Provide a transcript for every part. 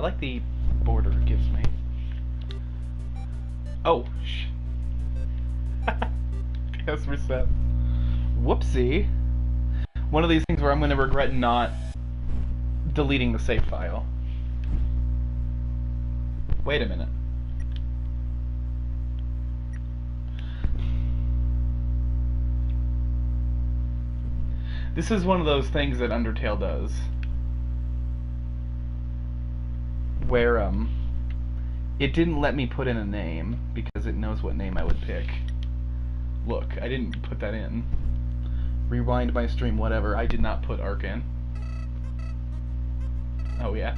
I like the border it gives me. Oh, yes, reset. Whoopsie. One of these things where I'm going to regret not deleting the save file. Wait a minute. This is one of those things that Undertale does. Where, it didn't let me put in a name because it knows what name I would pick. Look, I didn't put that in. Rewind my stream, whatever. I did not put Ark in. Oh, yeah.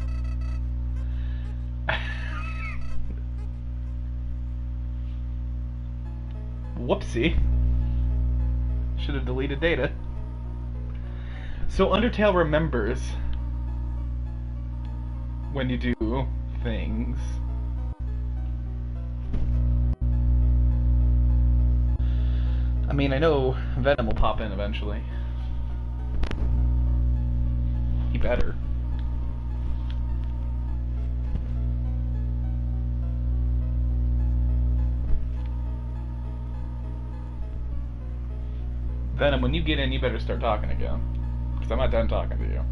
Whoopsie. Should have deleted data. So Undertale remembers when you do things. I mean, I know Venom will pop in eventually. He better. Venom, when you get in, you better start talking again. Because I'm not done talking to you.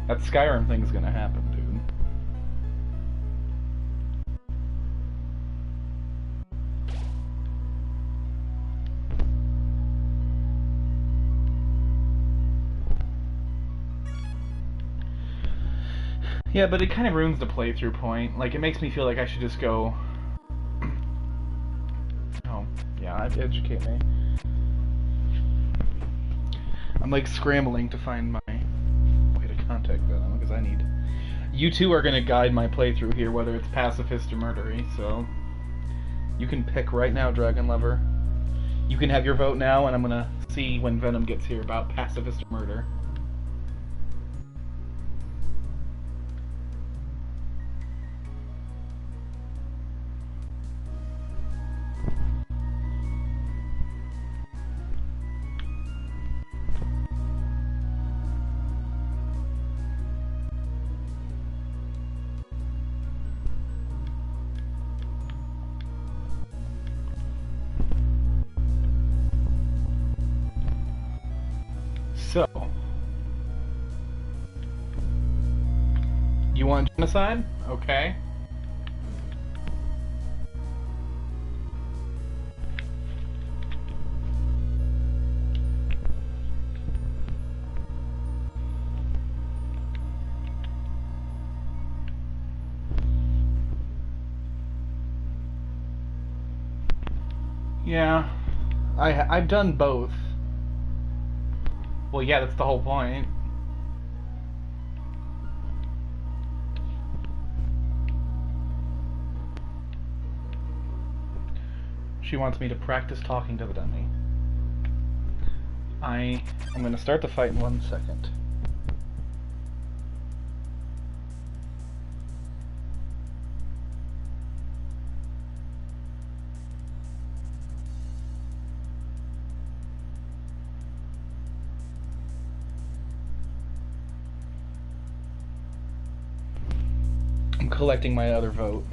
That Skyrim thing's gonna happen, dude. Yeah, but it kind of ruins the playthrough point. Like, it makes me feel like I should just go... Oh, yeah, educate me. I'm, like, scrambling to find my way to contact them, because I need... You two are going to guide my playthrough here, whether it's pacifist or murdery, so... You can pick right now, Dragon Lover. You can have your vote now, and I'm going to see when Venom gets here about pacifist or murder. So, you want genocide? Okay. Yeah, I've done both. Well, yeah, that's the whole point. She wants me to practice talking to the dummy. I'm gonna start the fight in 1 second. I'm collecting my other vote.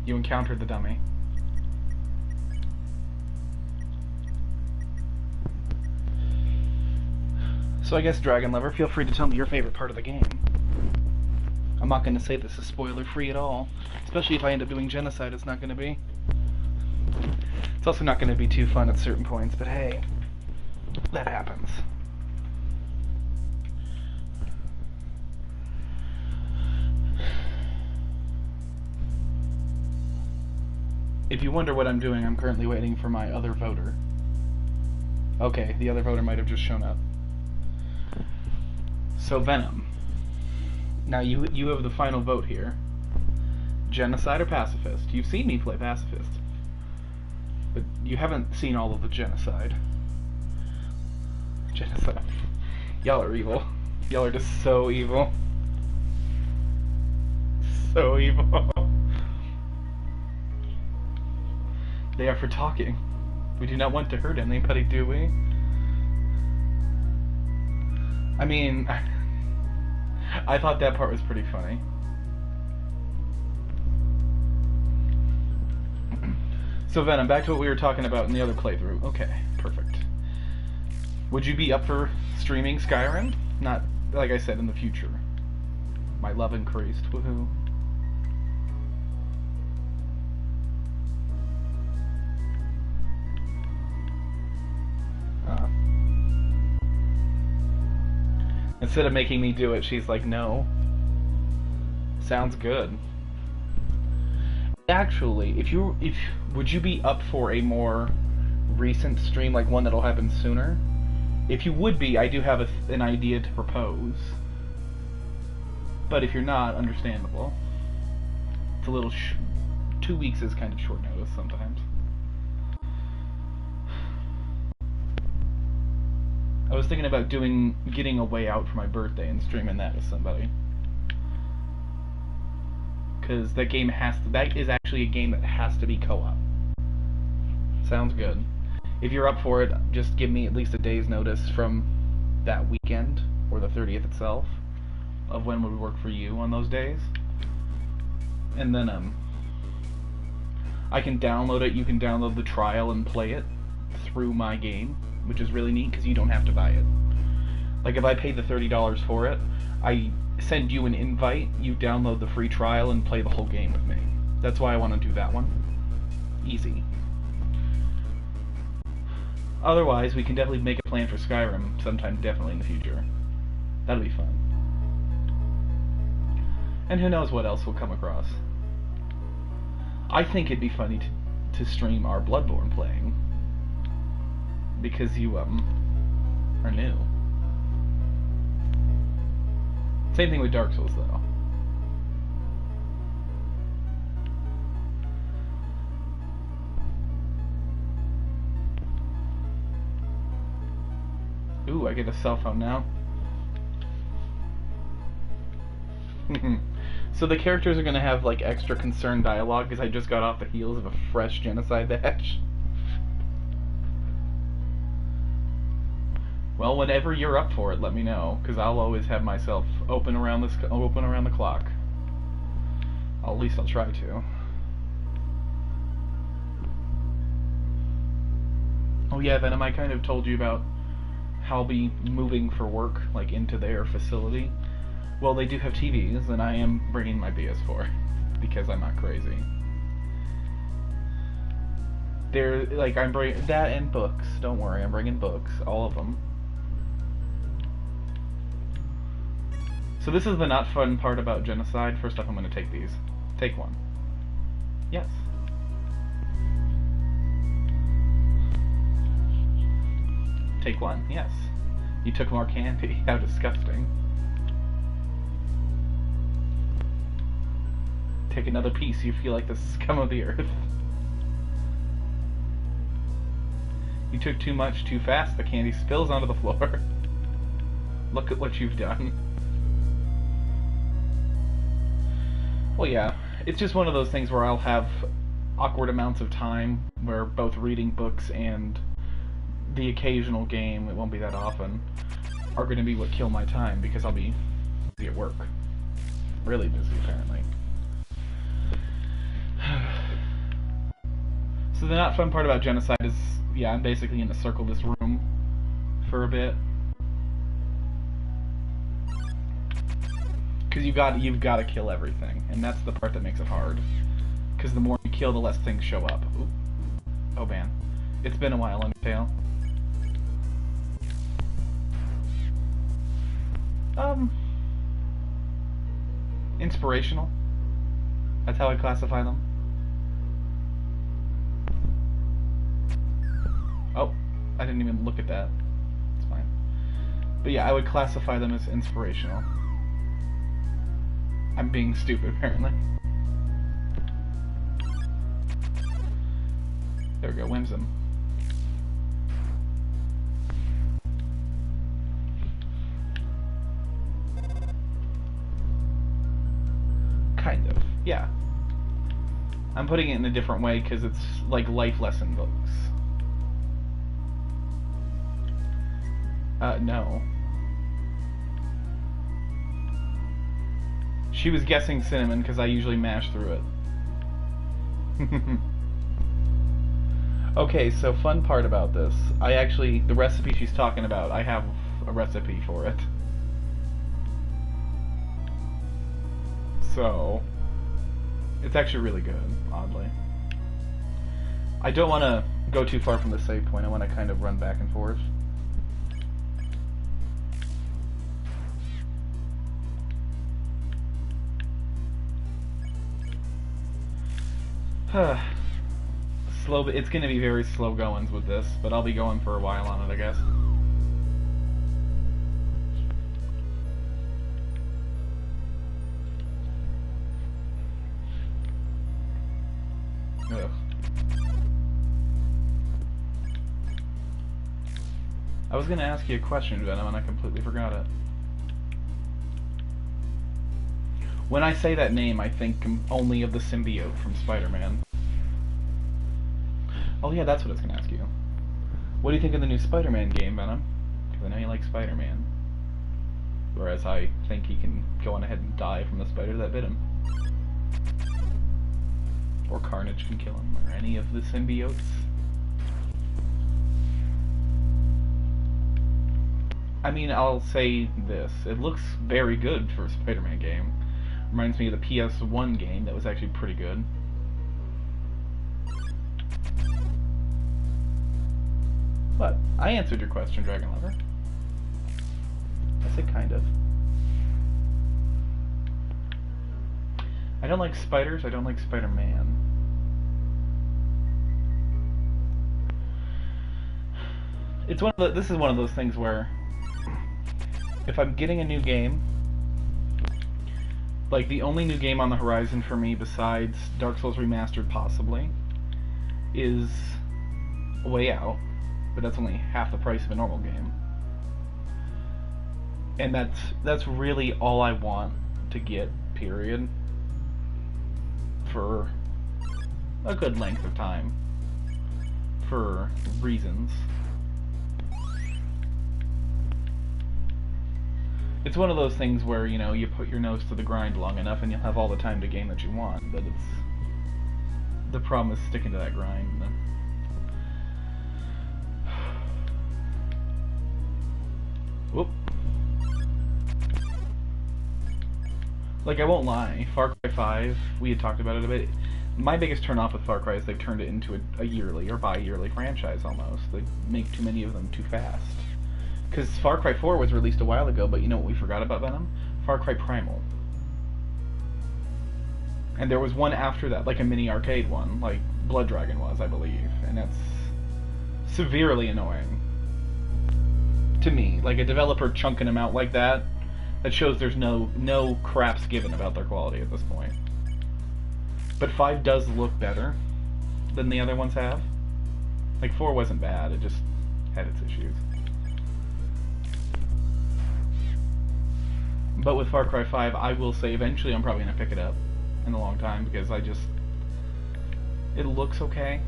You encountered the dummy. So I guess, Dragon Lover, feel free to tell me your favorite part of the game. I'm not going to say this is spoiler-free at all. Especially if I end up doing genocide, it's not going to be. It's also not going to be too fun at certain points, but hey, that happens. If you wonder what I'm doing, I'm currently waiting for my other voter. Okay, the other voter might have just shown up. So, Venom. Now, you have the final vote here. Genocide or pacifist? You've seen me play pacifist. But you haven't seen all of the genocide. Genocide. Y'all are evil. Y'all are just so evil. So evil. They are for talking. We do not want to hurt anybody, do we? I mean, I thought that part was pretty funny. So Venom, back to what we were talking about in the other playthrough. Okay, perfect. Would you be up for streaming Skyrim? Not, like I said, in the future. My love increased. Woohoo. Instead of making me do it, she's like, no. Sounds good. Actually, would you be up for a more recent stream, like one that'll happen sooner? If you would be, I do have an idea to propose. But if you're not, understandable. It's a little 2 weeks is kind of short notice sometimes. I was thinking about getting a way out for my birthday and streaming that with somebody. Because that game that is actually a game that has to be co-op. Sounds good. If you're up for it, just give me at least a day's notice from that weekend, or the 30th itself, of when would work for you on those days. And then, I can download it, you can download the trial and play it through my game, which is really neat because you don't have to buy it. Like, if I paid the $30 for it, I send you an invite, you download the free trial and play the whole game with me. That's why I want to do that one. Easy. Otherwise, we can definitely make a plan for Skyrim sometime definitely in the future. That'll be fun. And who knows what else we'll come across. I think it'd be funny to stream our Bloodborne playing. Because you, are new. Same thing with Dark Souls, though. Ooh, I get a cell phone now. So the characters are gonna have, like, extra concerned dialogue because I just got off the heels of a fresh genocide batch. Well, whenever you're up for it, let me know, because I'll always have myself open around the clock. At least I'll try to. Oh yeah, Venom, I kind of told you about how I'll be moving for work, like, into their facility. Well, they do have TVs, and I am bringing my PS4, because I'm not crazy. They're, like, I'm bringing that and books. Don't worry, I'm bringing books, all of them. So this is the not fun part about genocide. First off, I'm going to take these. Take one. Yes. Take one. Yes. You took more candy. How disgusting. Take another piece. You feel like the scum of the earth. You took too much too fast. The candy spills onto the floor. Look at what you've done. Well, yeah, it's just one of those things where I'll have awkward amounts of time where both reading books and the occasional game, it won't be that often, are going to be what kill my time because I'll be busy at work. Really busy, apparently. So the not fun part about genocide is, yeah, I'm basically in the circle of this room for a bit. Because you've got to kill everything, and that's the part that makes it hard. Because the more you kill, the less things show up. Ooh. Oh man, it's been a while, Undertale. Inspirational. That's how I classify them. Oh, I didn't even look at that. It's fine. But yeah, I would classify them as inspirational. I'm being stupid, apparently. There we go, Whimsum. Kind of, yeah. I'm putting it in a different way because it's like life lesson books. No. She was guessing cinnamon because I usually mash through it. Okay, so fun part about this. I actually, the recipe she's talking about, I have a recipe for it. So, it's actually really good, oddly. I don't want to go too far from the save point. I want to kind of run back and forth. Slow, it's going to be very slow goings with this, but I'll be going for a while on it, I guess. Ugh. I was going to ask you a question, Venom, and I completely forgot it. When I say that name, I think only of the symbiote from Spider-Man. Oh yeah, that's what I was going to ask you. What do you think of the new Spider-Man game, Venom? Because I know you like Spider-Man. Whereas I think he can go on ahead and die from the spider that bit him. Or Carnage can kill him, or any of the symbiotes. I mean, I'll say this. It looks very good for a Spider-Man game. Reminds me of the PS1 game that was actually pretty good. But I answered your question, Dragon Lover. I said kind of. I don't like spiders, I don't like Spider-Man. It's this is one of those things where if I'm getting a new game, like the only new game on the horizon for me besides Dark Souls Remastered possibly is A Way Out, but that's only half the price of a normal game. And that's really all I want to get, period, for a good length of time, for reasons. It's one of those things where, you know, you put your nose to the grind long enough and you'll have all the time to game that you want, but the problem is sticking to that grind. Whoop. Like, I won't lie, Far Cry 5, we had talked about it a bit. My biggest turn off with Far Cry is they've turned it into a yearly or bi-yearly franchise almost. They make too many of them too fast. Because Far Cry 4 was released a while ago, but you know what we forgot about Venom? Far Cry Primal. And there was one after that, like a mini arcade one, like Blood Dragon was, I believe. And that's severely annoying. To me. Like, a developer chunking them out like that, that shows there's no craps given about their quality at this point. But 5 does look better than the other ones have. Like, 4 wasn't bad, it just had its issues. But with Far Cry 5, I will say eventually I'm probably going to pick it up in a long time, because it looks okay.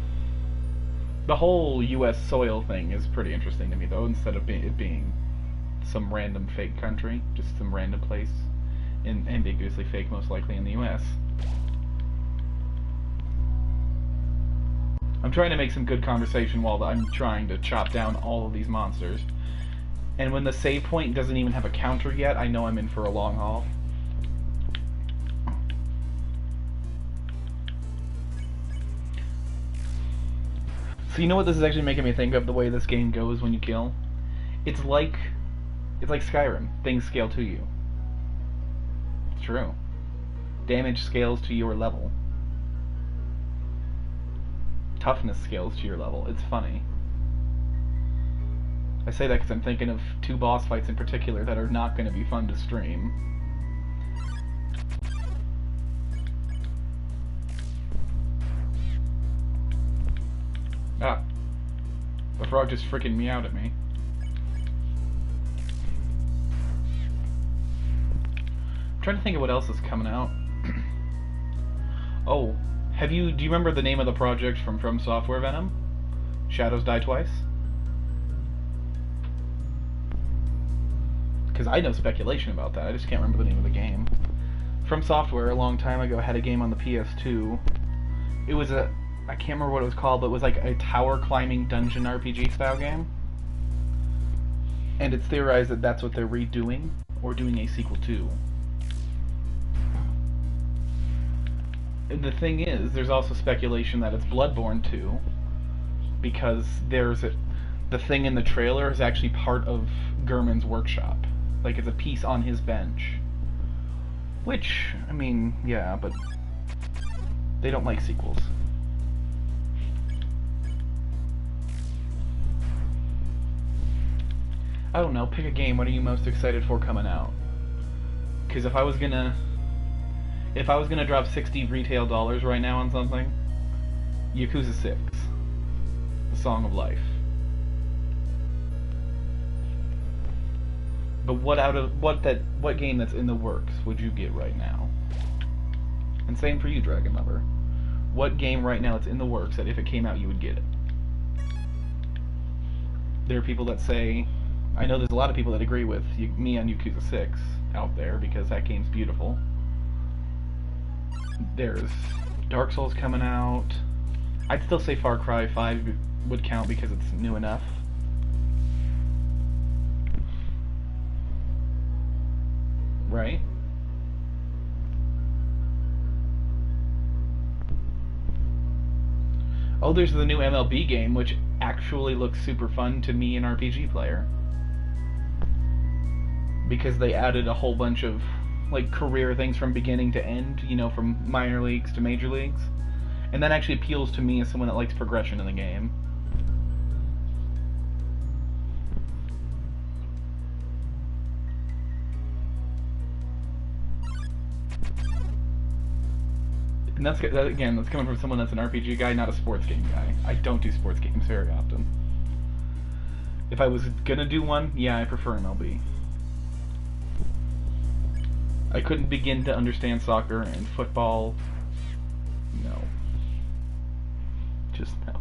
The whole US soil thing is pretty interesting to me, though, instead of it being some random fake country, just some random place, ambiguously fake, most likely in the US. I'm trying to make some good conversation while I'm trying to chop down all of these monsters. And when the save point doesn't even have a counter yet, I know I'm in for a long haul. So you know what this is actually making me think of, the way this game goes when you kill? It's like Skyrim. Things scale to you. It's true. Damage scales to your level. Toughness scales to your level. It's funny. I say that because I'm thinking of 2 boss fights in particular that are not going to be fun to stream. Ah. The frog just freaking meowed at me. I'm trying to think of what else is coming out. Oh, do you remember the name of the project from Software, Venom? Shadows Die Twice? Because I know speculation about that, I just can't remember the name of the game. From Software, a long time ago, had a game on the PS2. It was I can't remember what it was called, but it was like a tower climbing dungeon RPG style game. And it's theorized that that's what they're redoing or doing a sequel to. The thing is, there's also speculation that it's Bloodborne 2, because the thing in the trailer is actually part of Gurman's workshop. Like, it's a piece on his bench. Which, I mean, yeah, but they don't like sequels. I don't know, pick a game. What are you most excited for coming out? Because if I was gonna drop 60 retail dollars right now on something, Yakuza 6, The Song of Life. But what game that's in the works would you get right now? And same for you, Dragon Lover. What game right now that's in the works that if it came out you would get it? There are people that say, I know there's a lot of people that agree with me on Yakuza 6 out there because that game's beautiful. There's Dark Souls coming out. I'd still say Far Cry 5 would count because it's new enough. Right? Oh, there's the new MLB game, which actually looks super fun to me, an RPG player. Because they added a whole bunch of like career things from beginning to end, you know, from minor leagues to major leagues. And that actually appeals to me as someone that likes progression in the game. And that's coming from someone that's an RPG guy, not a sports game guy. I don't do sports games very often. If I was gonna do one, yeah, I prefer MLB. I couldn't begin to understand soccer and football. No. Just no.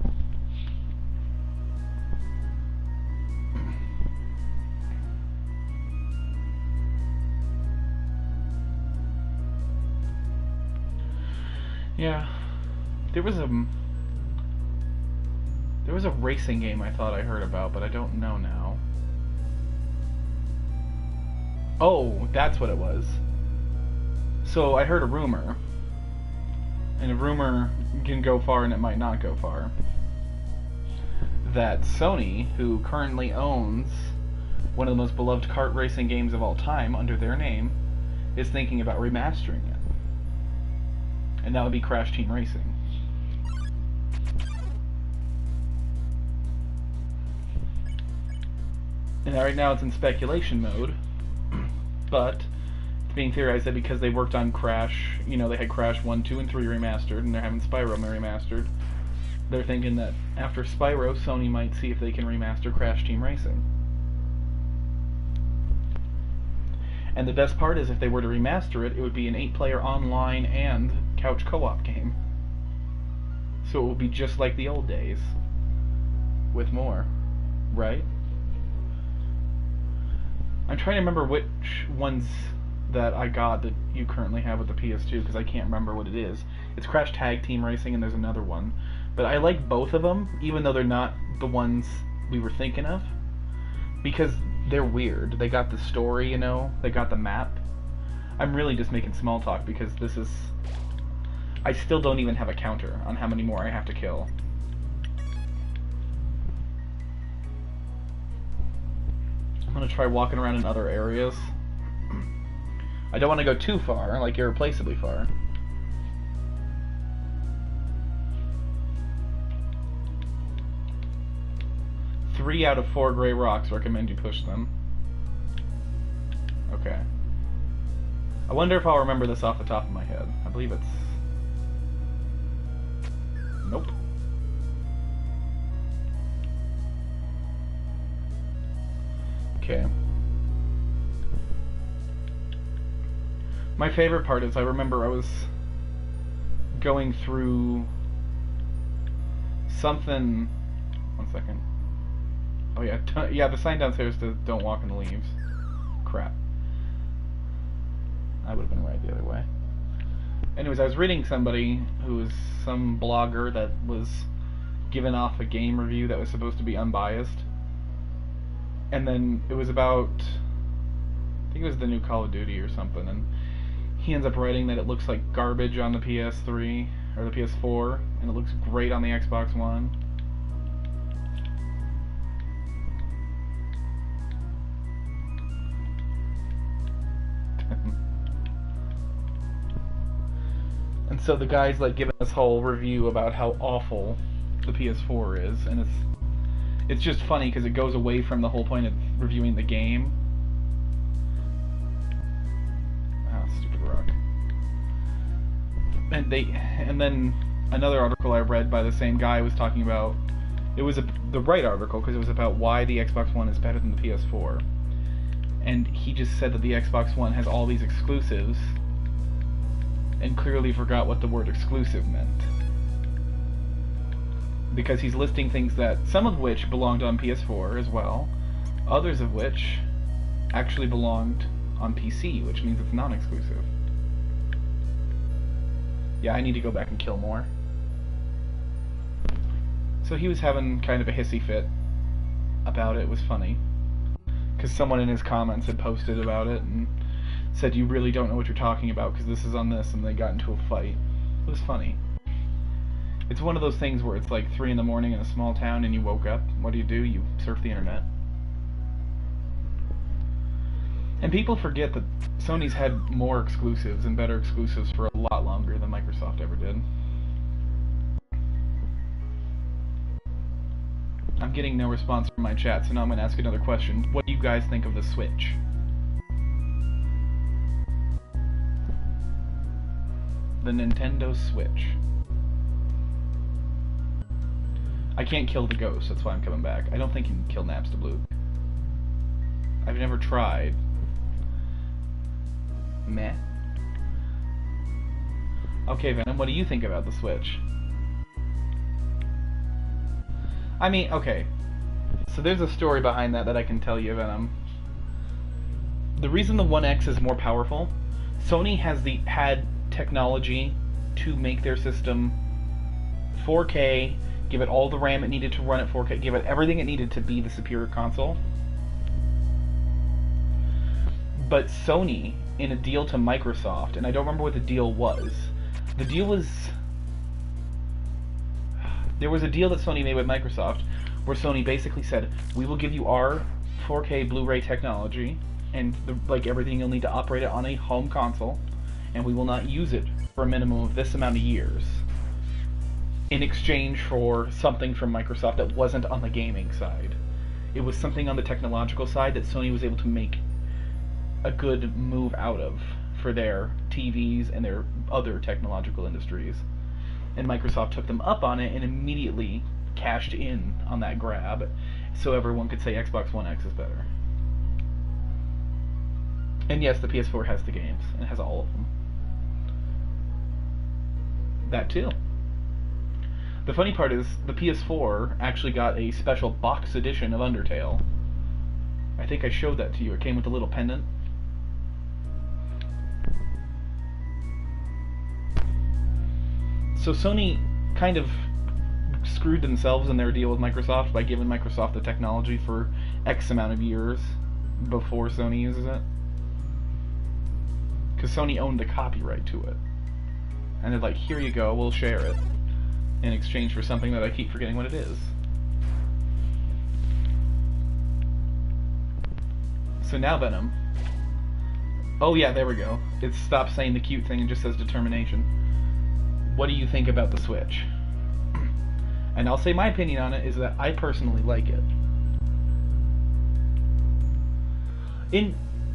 Yeah. There was a racing game I thought I heard about, but I don't know now. Oh, that's what it was. So I heard a rumor, and a rumor can go far and it might not go far, that Sony, who currently owns one of the most beloved kart racing games of all time under their name, is thinking about remastering it. And that would be Crash Team Racing. And right now it's in speculation mode, but it's being theorized that because they worked on Crash, you know, they had Crash 1, 2, and 3 remastered, and they're having Spyro remastered, they're thinking that after Spyro, Sony might see if they can remaster Crash Team Racing. And the best part is if they were to remaster it, it would be an 8-player online and couch co-op game. So it will be just like the old days, with more, right? I'm trying to remember which ones that I got that you currently have with the PS2, because I can't remember what it is. It's Crash Tag Team Racing and there's another one. But I like both of them, even though they're not the ones we were thinking of, because they're weird. They got the story, you know, they got the map. I'm really just making small talk because this is... I still don't even have a counter on how many more I have to kill. I'm gonna try walking around in other areas. I don't want to go too far, like irreplaceably far. Three out of 4 gray rocks, recommend you push them. Okay. I wonder if I'll remember this off the top of my head. I believe it's... Nope. Okay. My favorite part is I remember I was going through something... One second. Oh yeah, yeah, the sign downstairs says don't walk in the leaves. Crap. I would have been right the other way. Anyways, I was reading somebody who was some blogger that was giving off a game review that was supposed to be unbiased. And then it was about, I think it was the new Call of Duty or something, and he ends up writing that it looks like garbage on the PS3 or the PS4, and it looks great on the Xbox One. And so the guy's like giving this whole review about how awful the PS4 is, and it's just funny because it goes away from the whole point of reviewing the game. Ah, stupid rock. And then another article I read by the same guy was talking about, it was the right article because it was about why the Xbox One is better than the PS4, and he just said that the Xbox One has all these exclusives and clearly forgot what the word exclusive meant, because he's listing things that, some of which belonged on PS4 as well, others of which actually belonged on PC, which means it's non-exclusive. Yeah, I need to go back and kill more. So he was having kind of a hissy fit about it. It was funny, because someone in his comments had posted about it and said, you really don't know what you're talking about because this is on this, and they got into a fight. It was funny. It's one of those things where it's like 3 in the morning in a small town and you woke up. What do? You surf the internet. And people forget that Sony's had more exclusives and better exclusives for a lot longer than Microsoft ever did. I'm getting no response from my chat, so now I'm going to ask another question. What do you guys think of the Switch? The Nintendo Switch. I can't kill the ghost, that's why I'm coming back. I don't think you can kill Napstablook. I've never tried. Meh. Okay, Venom, what do you think about the Switch? I mean, okay. So there's a story behind that I can tell you, Venom. The reason the One X is more powerful, Sony had technology to make their system 4K, give it all the RAM it needed to run at 4K, give it everything it needed to be the superior console. But Sony, in a deal to Microsoft, and I don't remember what the deal was. The deal was... There was a deal that Sony made with Microsoft where Sony basically said, we will give you our 4K Blu-ray technology and like everything you'll need to operate it on a home console, and we will not use it for a minimum of this amount of years, in exchange for something from Microsoft that wasn't on the gaming side. It was something on the technological side that Sony was able to make a good move out of for their TVs and their other technological industries. And Microsoft took them up on it and immediately cashed in on that grab, so everyone could say Xbox One X is better. And yes, the PS4 has the games, and it has all of them. That too. The funny part is, the PS4 actually got a special box edition of Undertale. I think I showed that to you. It came with a little pendant. So Sony kind of screwed themselves in their deal with Microsoft by giving Microsoft the technology for X amount of years before Sony uses it. Because Sony owned the copyright to it. And they're like, here you go, we'll share it, in exchange for something that I keep forgetting what it is. So now Venom. Oh yeah, there we go. It stopped saying the cute thing and just says determination. What do you think about the Switch? And I'll say my opinion on it is that I personally like it.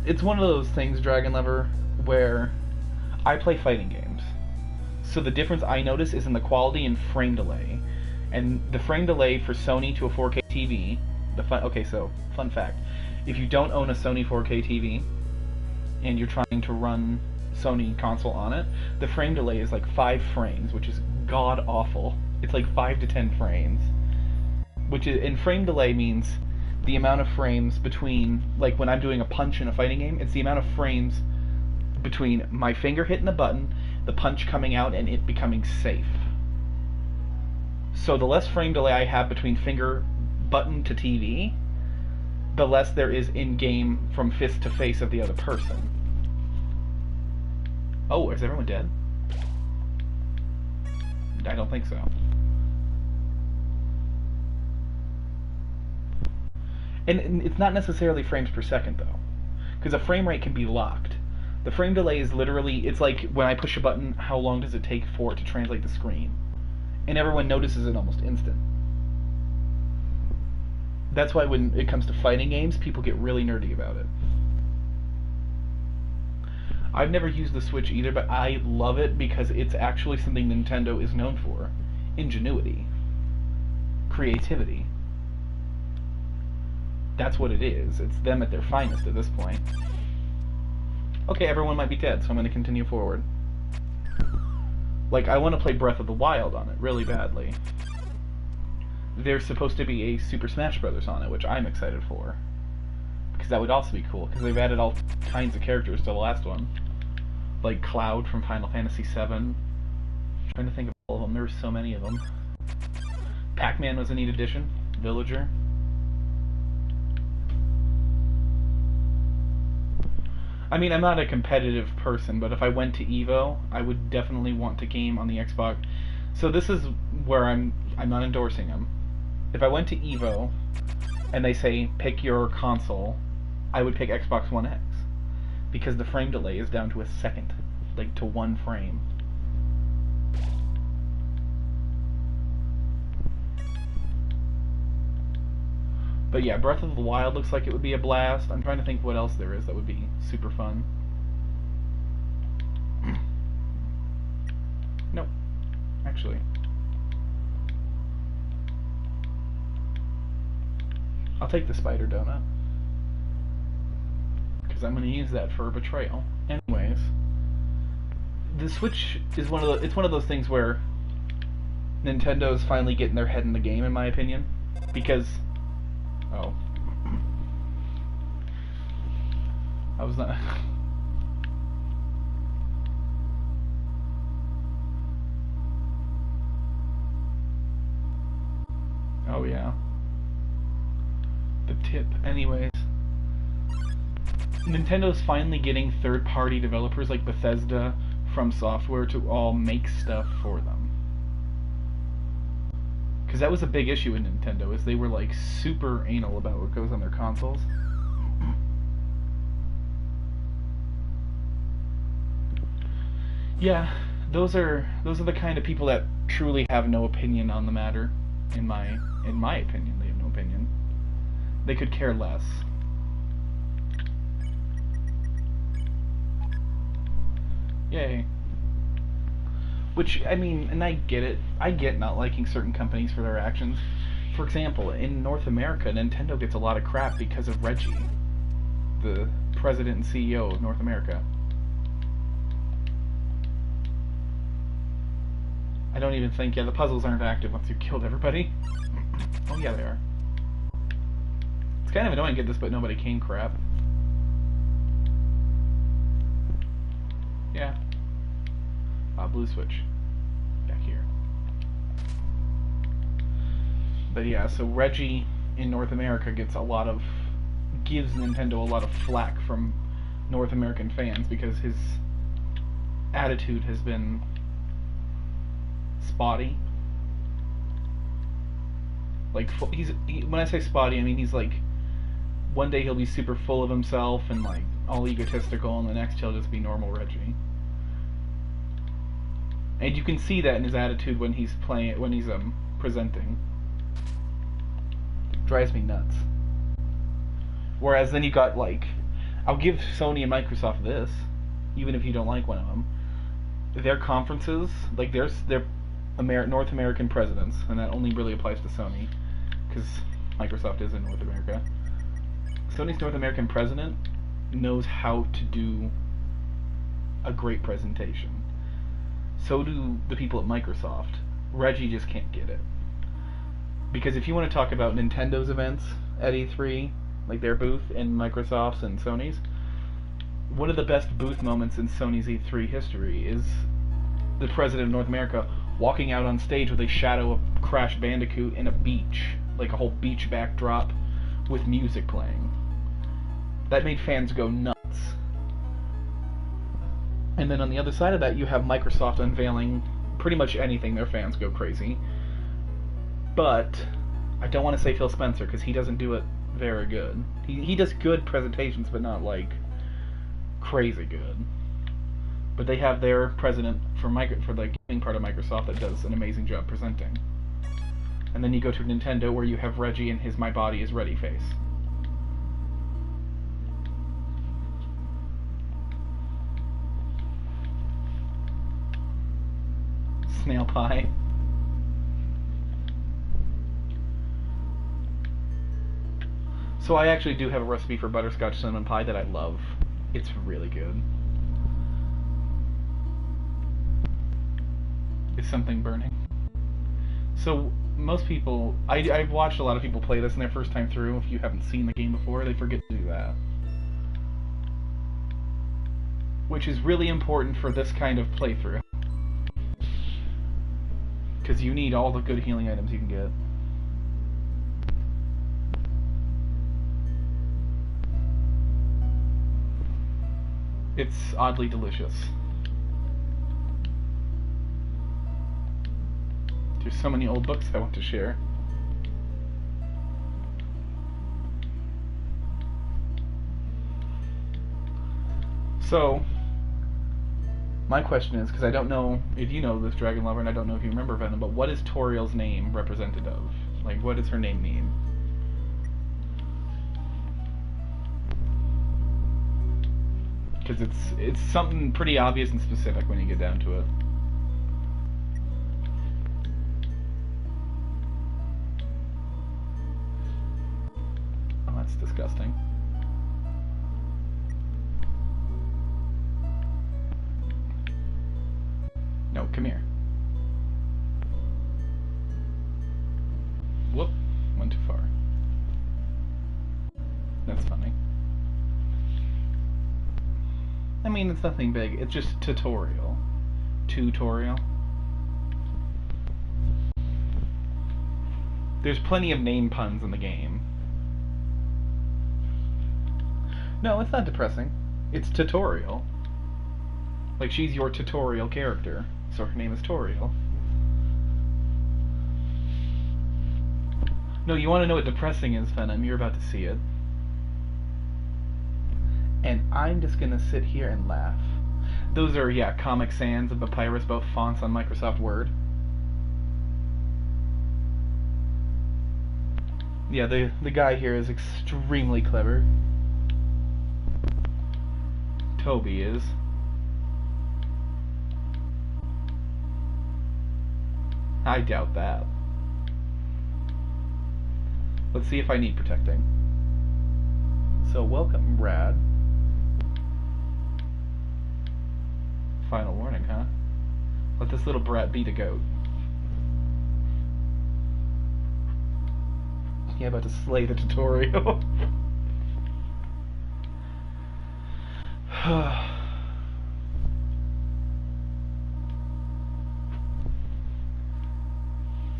It's one of those things, Dragon Lover, where I play fighting games. So the difference I notice is in the quality and frame delay. And the frame delay for Sony to a 4K TV, okay, so, fun fact. If you don't own a Sony 4K TV, and you're trying to run Sony console on it, the frame delay is like 5 frames, which is god-awful. It's like 5 to 10 frames. And frame delay means the amount of frames between, like when I'm doing a punch in a fighting game, it's the amount of frames between my finger hitting the button, the punch coming out and it becoming safe. So the less frame delay I have between finger button to TV, the less there is in-game from fist to face of the other person. Oh, is everyone dead? I don't think so. And it's not necessarily frames per second, though. Because a frame rate can be locked. The frame delay is literally, it's like when I push a button, how long does it take for it to translate the screen? And everyone notices it almost instant. That's why when it comes to fighting games, people get really nerdy about it. I've never used the Switch either, but I love it because it's actually something Nintendo is known for. Ingenuity. Creativity. That's what it is. It's them at their finest at this point. Okay, everyone might be dead, so I'm going to continue forward. Like, I want to play Breath of the Wild on it really badly. There's supposed to be a Super Smash Bros. On it, which I'm excited for. Because that would also be cool, because they've added all kinds of characters to the last one. Like Cloud from Final Fantasy VII. I'm trying to think of all of them. There were so many of them. Pac-Man was a neat addition. Villager. I mean, I'm not a competitive person, but if I went to EVO, I would definitely want to game on the Xbox. So this is where I'm not endorsing them. If I went to EVO, and they say, pick your console, I would pick Xbox One X. Because the frame delay is down to a second. Like, to one frame. But yeah, Breath of the Wild looks like it would be a blast. I'm trying to think what else there is that would be super fun. Nope. Actually. I'll take the spider donut. Because I'm going to use that for Betrayal. Anyways. The Switch is one of those things where Nintendo's finally getting their head in the game, in my opinion. Because... Oh. I was not... Oh, yeah. The tip. Anyways. Nintendo's finally getting third-party developers like Bethesda from Software to all make stuff for them. Because that was a big issue with Nintendo, is they were like super anal about what goes on their consoles. Yeah, those are the kind of people that truly have no opinion on the matter. In my opinion, they have no opinion. They could care less. Yay. Which, I mean, and I get it. I get not liking certain companies for their actions. For example, in North America, Nintendo gets a lot of crap because of Reggie, the president and CEO of North America. I don't even think, yeah, the puzzles aren't active once you've killed everybody. Oh, yeah, they are. It's kind of annoying to get this but nobody came crap. Yeah. Blue switch. Back here. But yeah, so Reggie in North America gives Nintendo a lot of flack from North American fans because his attitude has been spotty. Like, when I say spotty, I mean he's like, one day he'll be super full of himself and like all egotistical, and the next he'll just be normal Reggie. And you can see that in his attitude when he's presenting. Drives me nuts. Whereas then you got, like, I'll give Sony and Microsoft this, even if you don't like one of them. Their conferences, like, their North American presidents, and that only really applies to Sony, because Microsoft is in North America. Sony's North American president knows how to do a great presentation. So do the people at Microsoft. Reggie just can't get it. Because if you want to talk about Nintendo's events at E3, like their booth, and Microsoft's and Sony's, one of the best booth moments in Sony's E3 history is the president of North America walking out on stage with a shadow of Crash Bandicoot in a beach, like a whole beach backdrop with music playing. That made fans go nuts. And then on the other side of that, you have Microsoft unveiling pretty much anything their fans go crazy. But I don't want to say Phil Spencer, because he doesn't do it very good. He does good presentations, but not, like, crazy good. But they have their president for the gaming part of Microsoft that does an amazing job presenting. And then you go to Nintendo, where you have Reggie and his My Body Is Ready face. Snail pie. So I actually do have a recipe for butterscotch cinnamon pie that I love. It's really good. Is something burning? So most people, I've watched a lot of people play this in their first time through. If you haven't seen the game before, they forget to do that. Which is really important for this kind of playthrough. Because you need all the good healing items you can get. It's oddly delicious. There's so many old books I want to share. So, my question is, because I don't know if you know this, Dragon Lover, and I don't know if you remember Venom, but what is Toriel's name represented of? Like, what does her name mean? Because it's something pretty obvious and specific when you get down to it. Oh, that's disgusting. No, come here. Whoop, went too far. That's funny. I mean, it's nothing big. It's just tutorial. Tutorial. There's plenty of name puns in the game. No, it's not depressing. It's tutorial. Like, she's your tutorial character, so her name is Toriel. No, you want to know what depressing is, Venom? You're about to see it. And I'm just gonna sit here and laugh. Those are, yeah, Comic Sans and Papyrus, both fonts on Microsoft Word. Yeah, the guy here is extremely clever. Toby is. I doubt that. Let's see if I need protecting. So, welcome, Brad. Final warning, huh? Let this little brat beat a goat. Yeah, about to slay the tutorial.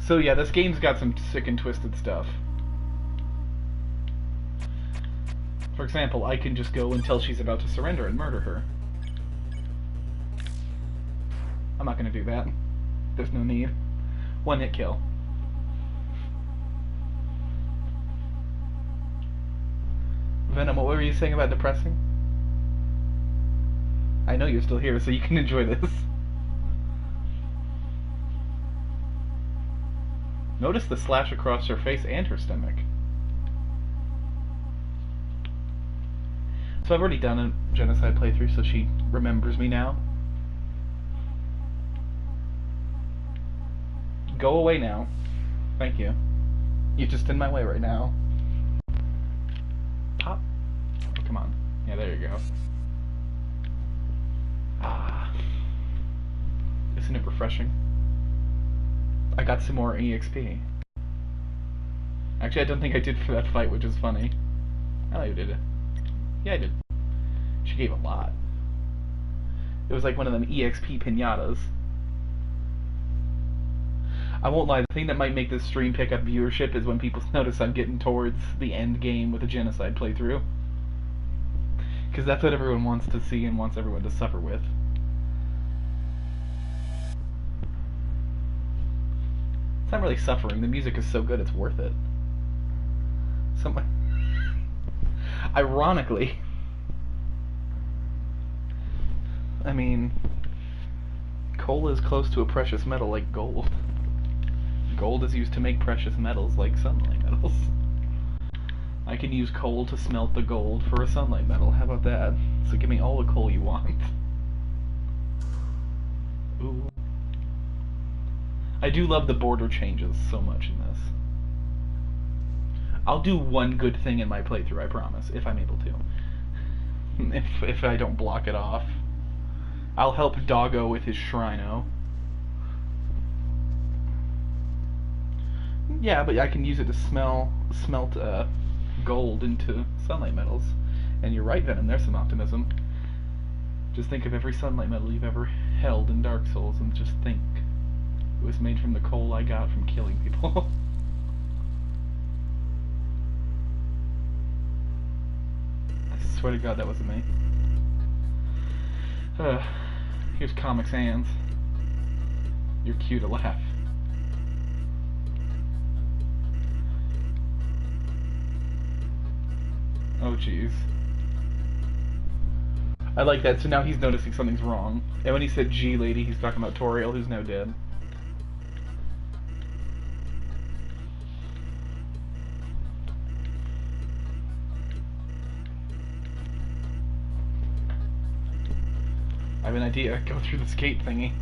So yeah, this game's got some sick and twisted stuff. For example, I can just go until she's about to surrender and murder her. I'm not gonna do that. There's no need. One hit kill. Venom, what were you saying about depressing? I know you're still here, so you can enjoy this. Notice the slash across her face and her stomach. So I've already done a genocide playthrough, so she remembers me now. Go away now. Thank you. You're just in my way right now. Pop. Oh, come on. Yeah, there you go. Ah. Isn't it refreshing? I got some more EXP. Actually, I don't think I did for that fight, which is funny. I know you did it. Yeah, I did. She gave a lot. It was like one of them EXP pinatas. I won't lie, the thing that might make this stream pick up viewership is when people notice I'm getting towards the end game with a genocide playthrough. Because that's what everyone wants to see and wants everyone to suffer with. It's not really suffering, the music is so good it's worth it. Ironically, I mean, coal is close to a precious metal like gold. Gold is used to make precious metals like sunlight metals. I can use coal to smelt the gold for a sunlight metal. How about that? So give me all the coal you want. Ooh. I do love the border changes so much in this. I'll do one good thing in my playthrough, I promise, if I'm able to. If I don't block it off. I'll help Doggo with his Shrino. Yeah, but I can use it to smelt gold into sunlight metals. And you're right, Venom, there's some optimism. Just think of every sunlight metal you've ever held in Dark Souls and just think. It was made from the coal I got from killing people. I swear to God that wasn't me. Here's Comic Sans. You're cue to laugh. Oh jeez. I like that, so now he's noticing something's wrong. And when he said G lady, he's talking about Toriel, who's now dead. I have an idea. Go through this gate thingy.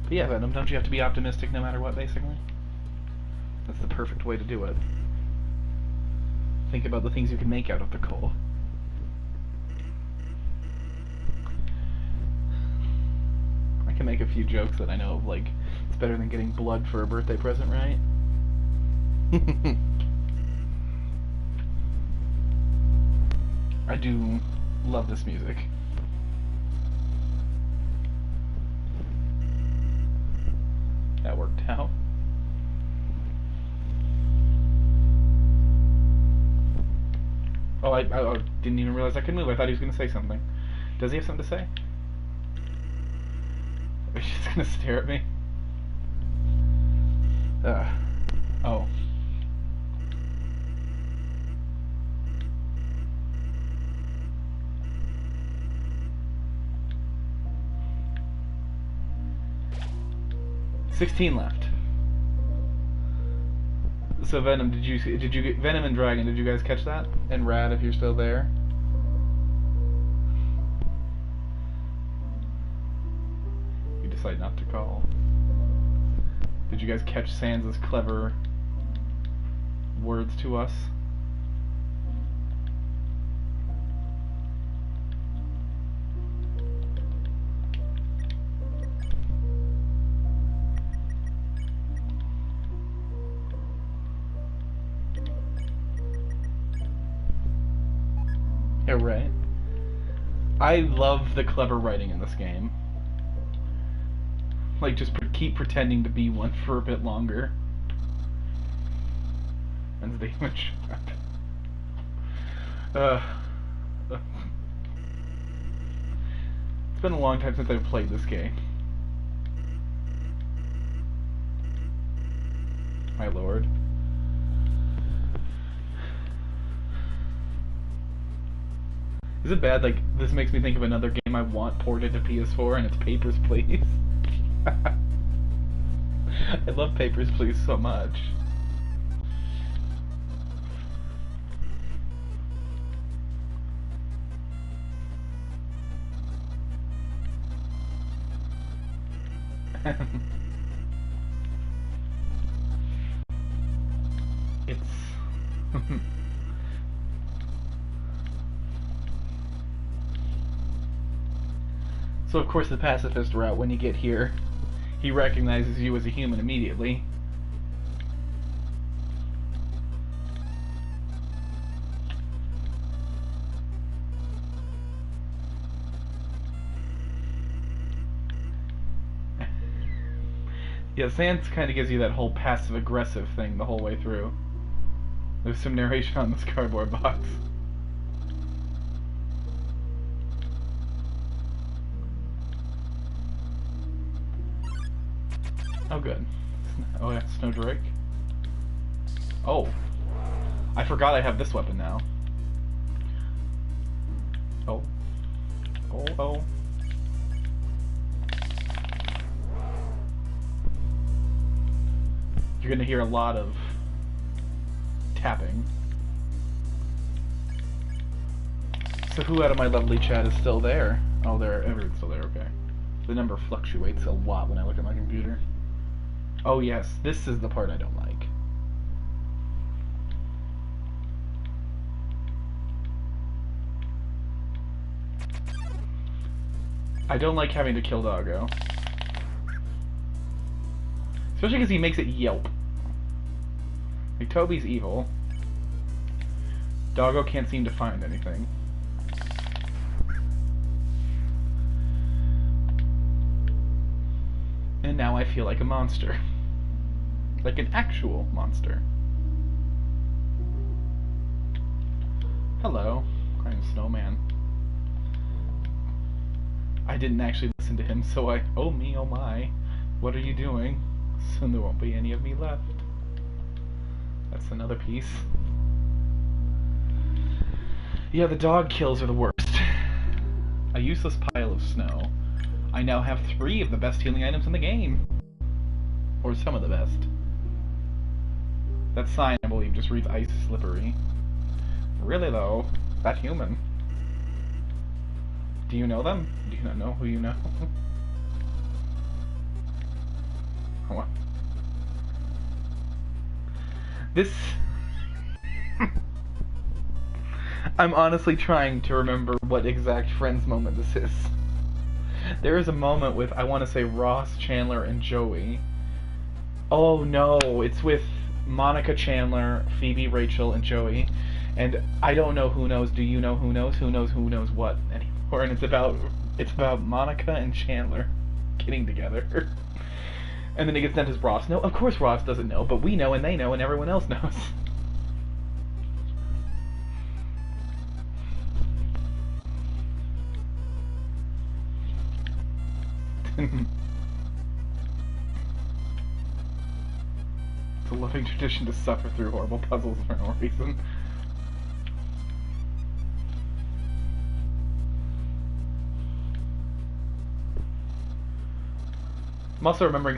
But yeah, Venom, don't you have to be optimistic no matter what, basically? That's the perfect way to do it. Think about the things you can make out of the coal. I can make a few jokes that I know of, like, it's better than getting blood for a birthday present, right? I do love this music. That worked out. Oh, I didn't even realize I could move. I thought he was going to say something. Does he have something to say? Or is he just going to stare at me? Oh. $16 left. So Venom, did you get Venom and Dragon? Did you guys catch that? And Rad, if you're still there. You decide not to call. Did you guys catch Sans' clever words to us? Yeah, right. I love the clever writing in this game. Like, just keep pretending to be one for a bit longer. And the image. It's been a long time since I've played this game. My lord. Is it bad, like, this makes me think of another game I want ported to PS4, and it's Papers, Please? I love Papers, Please so much. It's... So of course the pacifist route, when you get here, he recognizes you as a human immediately. Yeah, Sans kind of gives you that whole passive-aggressive thing the whole way through. There's some narration on this cardboard box. Oh, good. Oh, yeah, Snow Drake. Oh. I forgot I have this weapon now. Oh. Oh, oh. You're gonna hear a lot of tapping. So who out of my lovely chat is still there? Oh, everyone's still there, okay. The number fluctuates a lot when I look at my computer. Oh yes, this is the part I don't like. I don't like having to kill Doggo. Especially because he makes it yelp. Like, Toby's evil. Doggo can't seem to find anything. And now I feel like a monster. Like an actual monster. Hello, I'm a snowman. I didn't actually listen to him, so oh me, oh my. What are you doing? Soon there won't be any of me left. That's another piece. Yeah, the dog kills are the worst. A useless pile of snow. I now have 3 of the best healing items in the game. Or some of the best. That sign, I believe, just reads ice slippery. Really though, that human. Do you know them? Do you not know who you know? What? This... I'm honestly trying to remember what exact Friends moment this is. There is a moment with, I want to say, Ross, Chandler, and Joey. Oh no, it's with Monica, Chandler, Phoebe, Rachel, and Joey. And I don't know who knows, do you know who knows? Who knows what anymore? And it's about Monica and Chandler getting together. And then it gets sent as Ross. No, of course Ross doesn't know, but we know and they know and everyone else knows. It's a loving tradition to suffer through horrible puzzles for no reason. I'm also remembering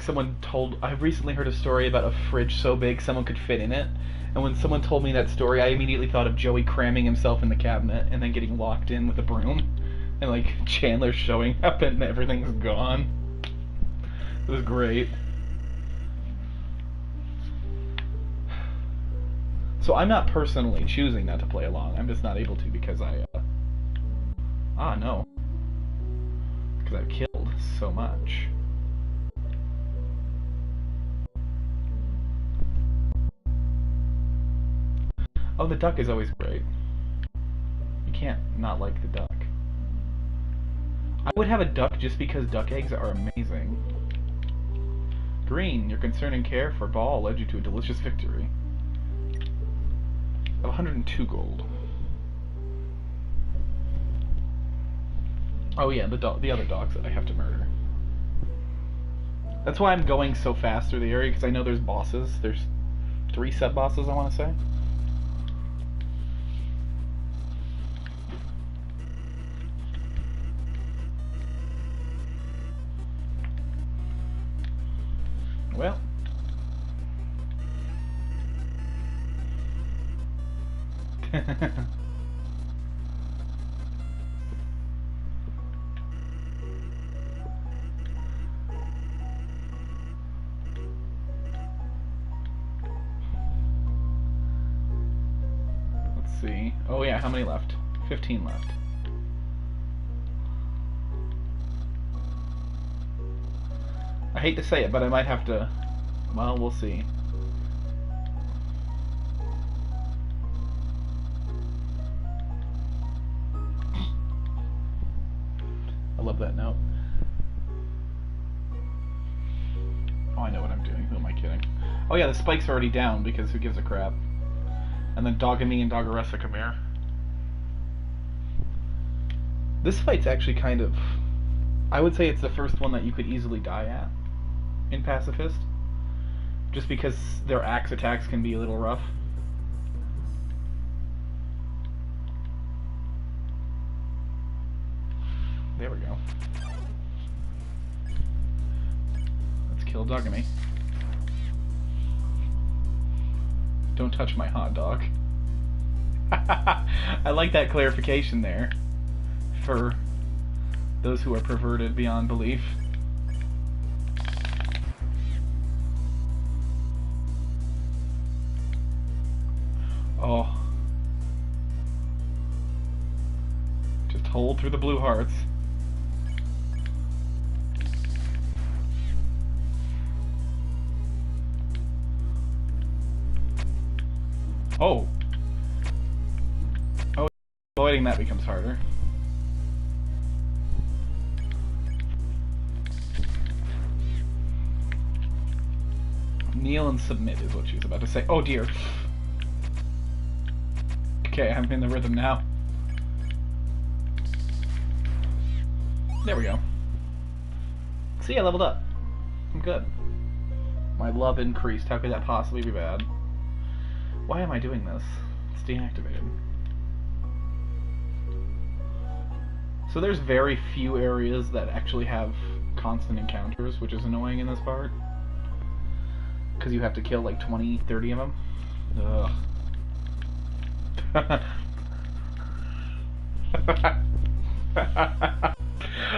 I've recently heard a story about a fridge so big someone could fit in it. And when someone told me that story, I immediately thought of Joey cramming himself in the cabinet and then getting locked in with a broom. And like Chandler showing up and everything's gone. It was great. So I'm not personally choosing not to play along. I'm just not able to because no. Because I've killed so much. Oh, the duck is always great. You can't not like the duck. I would have a duck just because duck eggs are amazing. Green, your concern and care for Ball led you to a delicious victory. I have 102 gold. Oh yeah, the other dogs that I have to murder. That's why I'm going so fast through the area, because I know there's bosses. There's 3 sub-bosses, I want to say. Well. Let's see. Oh yeah, how many left? 15 left. I hate to say it, but I might have to... Well, we'll see. I love that note. Oh, I know what I'm doing. Who am I kidding? Oh yeah, the spike's already down because who gives a crap? And then Dogami and Doggeressa come here. This fight's actually kind of... I would say it's the first one that you could easily die at in Pacifist. Just because their axe attacks can be a little rough. There we go. Let's kill Dogami. Don't touch my hot dog. I like that clarification there. For those who are perverted beyond belief. Oh. Just hold through the blue hearts. Oh. Oh, avoiding that becomes harder. Kneel and submit is what she was about to say. Oh dear. Okay, I'm in the rhythm now. There we go. See, I leveled up. I'm good. My love increased. How could that possibly be bad? Why am I doing this? It's deactivated. So there's very few areas that actually have constant encounters, which is annoying in this part. Because you have to kill like 20, 30 of them. Ugh.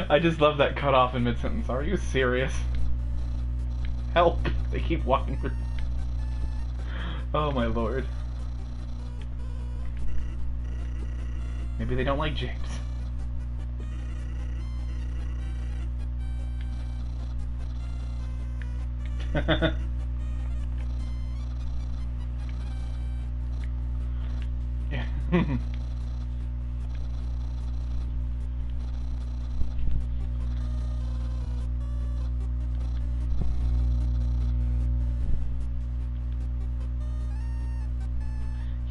I just love that cutoff in mid-sentence. Are you serious? Help! They keep walking through. Oh my lord. Maybe they don't like James. Yeah.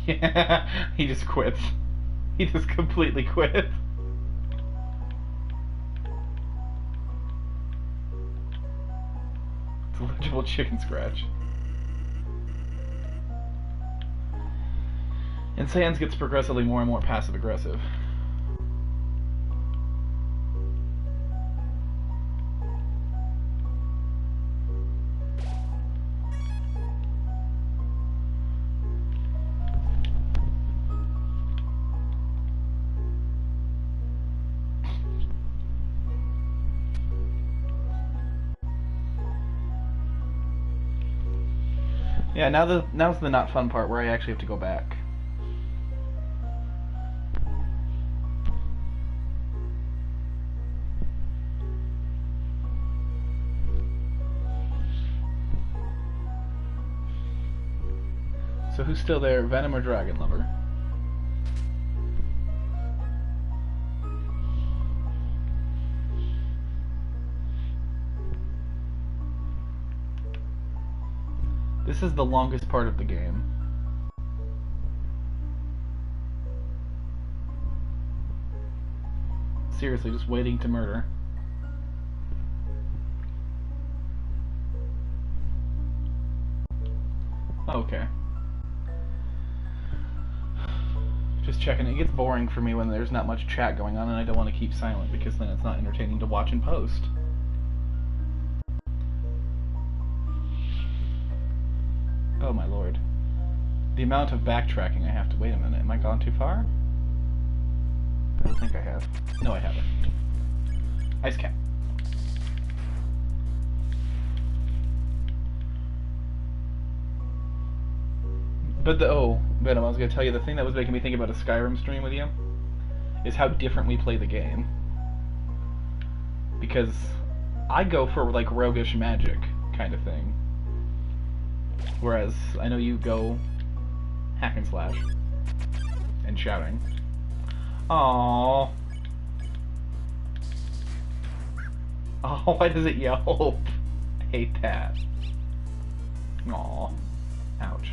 Yeah, he just quits. He just completely quits. It's a legible chicken scratch. And Sans gets progressively more and more passive-aggressive. Yeah, now's the not fun part where I actually have to go back. So who's still there, Venom or Dragon Lover? This is the longest part of the game. Seriously, just waiting to murder. Okay. Just checking. It gets boring for me when there's not much chat going on and I don't want to keep silent because then it's not entertaining to watch and post. Oh my lord. The amount of backtracking I have to... Wait a minute, am I gone too far? I don't think I have. No, I haven't. Ice cap. But Venom, I was going to tell you, the thing that was making me think about a Skyrim stream with you is how different we play the game. Because I go for, like, roguish magic kind of thing. Whereas, I know you go hack and slash. And shouting. Aww. Oh, why does it yelp? I hate that. Aw. Ouch.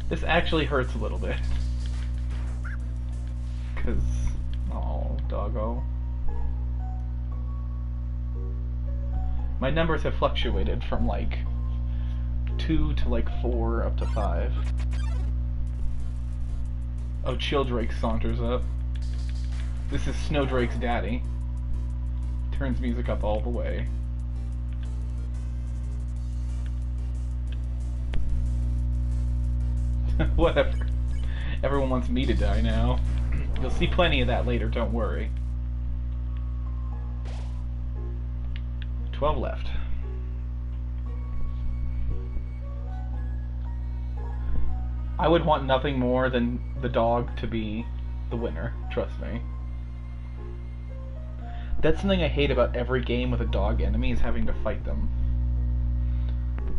This actually hurts a little bit. Cause, oh, doggo. My numbers have fluctuated from like 2 to like 4 up to 5. Oh, Chilldrake saunters up. This is Snowdrake's daddy. Turns music up all the way. Whatever. Everyone wants me to die now. You'll see plenty of that later, don't worry. 12 left. I would want nothing more than the dog to be the winner, trust me. That's something I hate about every game with a dog enemy, is having to fight them.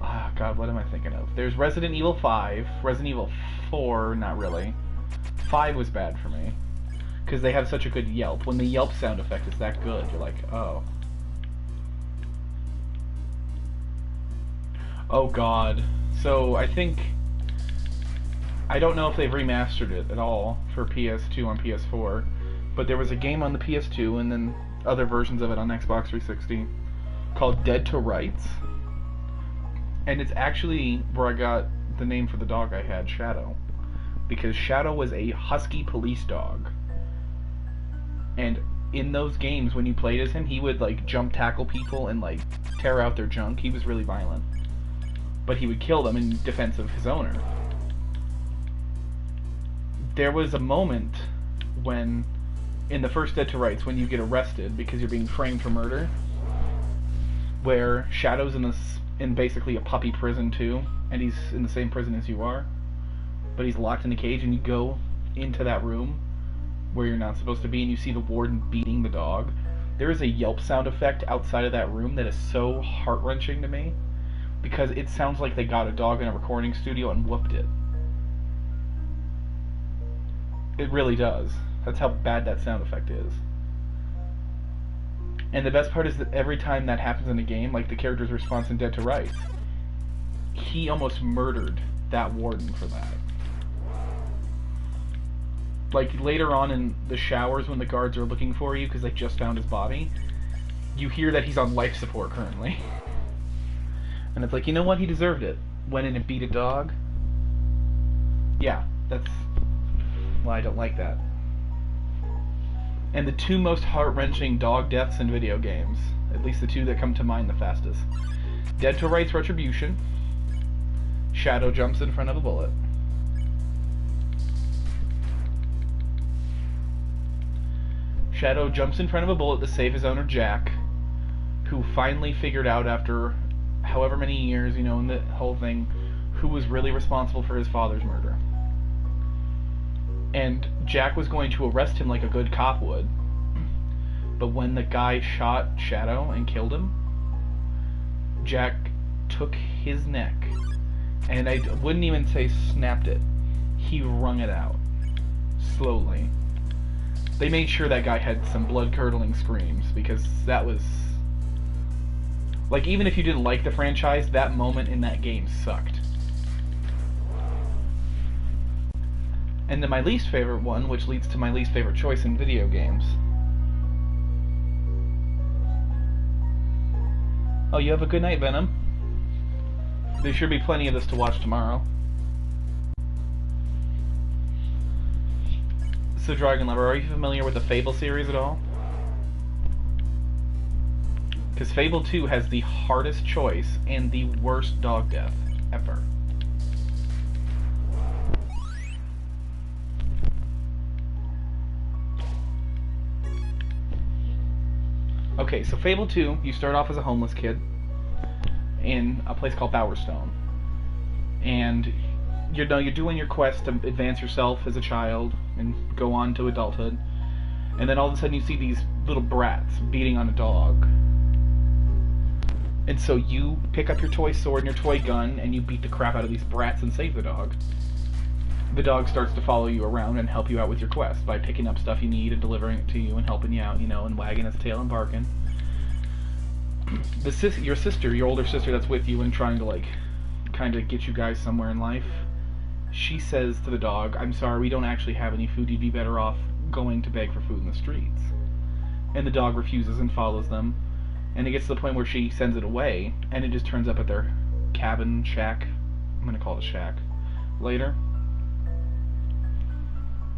Ah, God, what am I thinking of? There's Resident Evil 5, Resident Evil 4, not really. 5 was bad for me, because they have such a good yelp. When the yelp sound effect is that good, you're like, oh. Oh God. So, I think... I don't know if they've remastered it at all for PS2 on PS4, but there was a game on the PS2, and then other versions of it on Xbox 360, called Dead to Rights. And it's actually where I got the name for the dog I had, Shadow. Because Shadow was a husky police dog. And in those games, when you played as him, he would like jump tackle people and like tear out their junk. He was really violent. But he would kill them in defense of his owner. There was a moment when, in the first Dead to Rights, when you get arrested because you're being framed for murder, where Shadow's in basically a puppy prison too, and he's in the same prison as you are, but he's locked in a cage, and you go into that room where you're not supposed to be, and you see the warden beating the dog. There is a yelp sound effect outside of that room that is so heart-wrenching to me, because it sounds like they got a dog in a recording studio and whooped it. It really does. That's how bad that sound effect is. And the best part is that every time that happens in a game, like the character's response in Dead to Rights, he almost murdered that warden for that. Like, later on in the showers when the guards are looking for you because they just found his body, you hear that he's on life support currently. And it's like, you know what? He deserved it. Went in and beat a dog. Yeah, that's... Well, I don't like that. And the two most heart-wrenching dog deaths in video games, at least the two that come to mind the fastest. Dead to Rights Retribution. Shadow jumps in front of a bullet. Shadow jumps in front of a bullet to save his owner, Jack, who finally figured out after however many years, you know, in the whole thing, who was really responsible for his father's murder. And Jack was going to arrest him like a good cop would, but when the guy shot Shadow and killed him, Jack took his neck, and I wouldn't even say snapped it, he wrung it out, slowly. They made sure that guy had some blood-curdling screams, because that was... Like, even if you didn't like the franchise, that moment in that game sucked. And then my least favorite one, which leads to my least favorite choice in video games. Oh, you have a good night, Venom. There should be plenty of this to watch tomorrow. So, Dragon Lover, are you familiar with the Fable series at all? Because Fable 2 has the hardest choice and the worst dog death ever. Okay, so Fable 2, you start off as a homeless kid in a place called Bowerstone. And you're doing your quest to advance yourself as a child and go on to adulthood. And then all of a sudden you see these little brats beating on a dog. And so you pick up your toy sword and your toy gun and you beat the crap out of these brats and save the dog. the dog starts to follow you around and help you out with your quest by picking up stuff you need and delivering it to you and helping you out, you know, and wagging its tail and barking. Your sister, your older sister that's with you and trying to, like, kind of get you guys somewhere in life, she says to the dog, "I'm sorry, we don't actually have any food. You'd be better off going to beg for food in the streets." And the dog refuses and follows them. And it gets to the point where she sends it away, and it just turns up at their cabin, shack. I'm going to call it a shack later.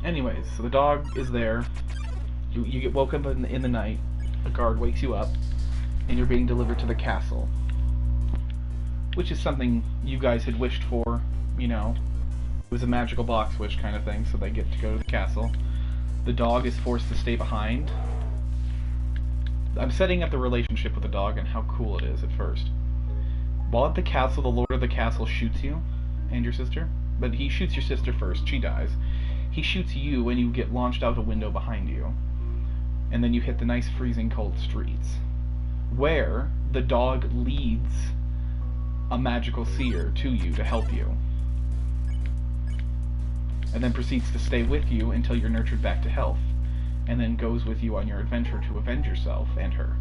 Anyways, so the dog is there. You get woken up in the night. A guard wakes you up, and you're being delivered to the castle. Which is something you guys had wished for, you know. It was a magical box wish kind of thing, so they get to go to the castle. The dog is forced to stay behind. I'm setting up the relationship with the dog and how cool it is at first. While at the castle, the lord of the castle shoots you and your sister. But he shoots your sister first. She dies. He shoots you and you get launched out a window behind you. And then you hit the nice freezing cold streets, where the dog leads a magical seer to you to help you. And then proceeds to stay with you until you're nurtured back to health. And then goes with you on your adventure to avenge yourself and her.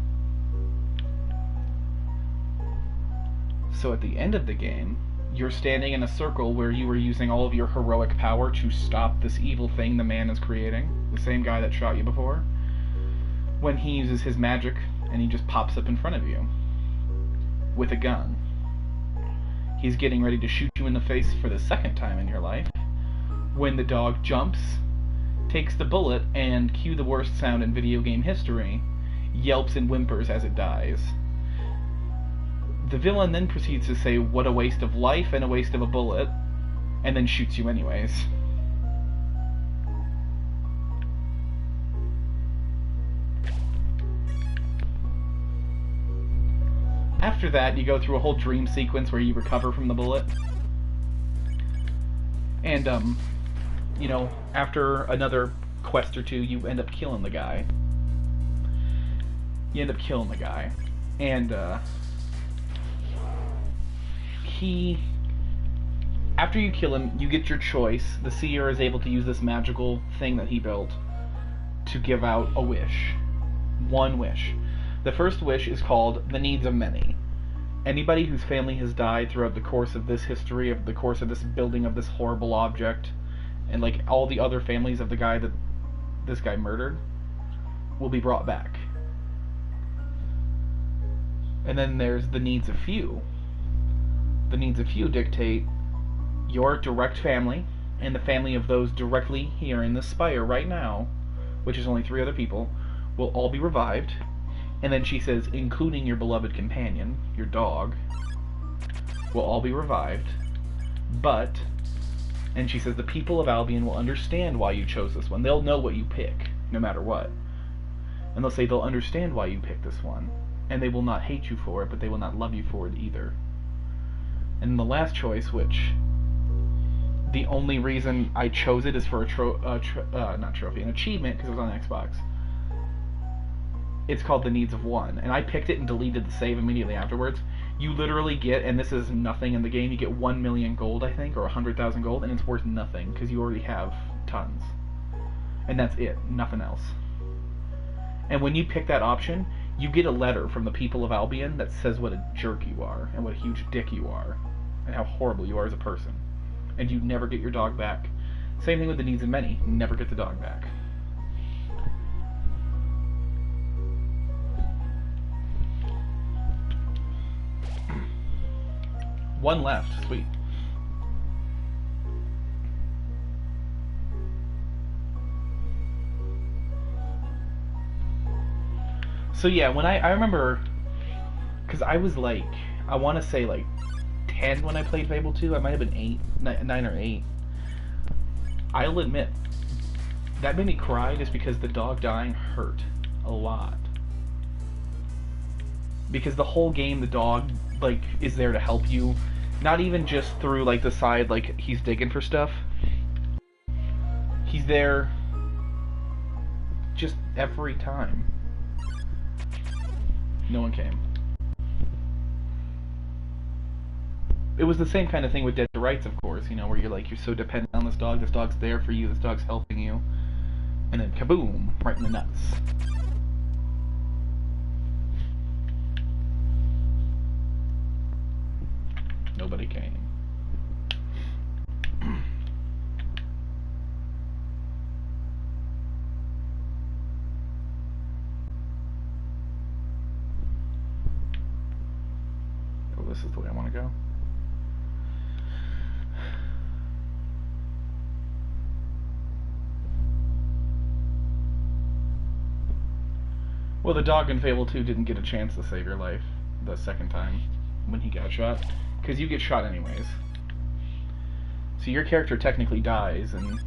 So at the end of the game, you're standing in a circle where you were using all of your heroic power to stop this evil thing the man is creating, the same guy that shot you before, when he uses his magic and he just pops up in front of you with a gun. He's getting ready to shoot you in the face for the second time in your life, when the dog jumps, takes the bullet, and, cue the worst sound in video game history, yelps and whimpers as it dies. The villain then proceeds to say, "What a waste of life and a waste of a bullet," and then shoots you anyways. After that, you go through a whole dream sequence where you recover from the bullet. And, you know, after another quest or two, you end up killing the guy. And, after you kill him, you get your choice. The seer is able to use this magical thing that he built to give out a wish. One wish. The first wish is called the needs of many. Anybody whose family has died throughout the course of this history, of the course of this building of this horrible object, and like all the other families of the guy that this guy murdered, will be brought back. And then there's the needs of few. The needs of few dictate your direct family and the family of those directly here in this spire right now, which is only 3 other people, will all be revived. And then she says, including your beloved companion, your dog, will all be revived. But, and she says, the people of Albion will understand why you chose this one. They'll know what you pick, no matter what. And they'll say they'll understand why you picked this one. And they will not hate you for it, but they will not love you for it either. And the last choice, which the only reason I chose it is for an achievement, because it was on Xbox. It's called the Needs of One, and I picked it and deleted the save immediately afterwards. You literally get, and this is nothing in the game, you get 1 million gold, I think, or 100,000 gold, and it's worth nothing, because you already have tons. And that's it, nothing else. And when you pick that option, you get a letter from the people of Albion that says what a jerk you are, and what a huge dick you are, and how horrible you are as a person. And you never get your dog back. Same thing with the Needs of Many, never get the dog back. One left, sweet. So yeah, when I remember, because I was like, I want to say like 10 when I played Fable 2, I might have been 9 or 8. I'll admit, that made me cry just because the dog dying hurt a lot. Because the whole game, the dog, like, is there to help you. Not even just through, like, the side, like, he's digging for stuff. He's there just every time. No one came. it was the same kind of thing with Dead to Rights, of course, you know, where you're so dependent on this dog's there for you, this dog's helping you, and then kaboom, right in the nuts. Nobody came. Oh, this is the way I want to go. Well, the dog in Fable 2 didn't get a chance to save your life the second time when he got shot, because you get shot anyways. So your character technically dies, and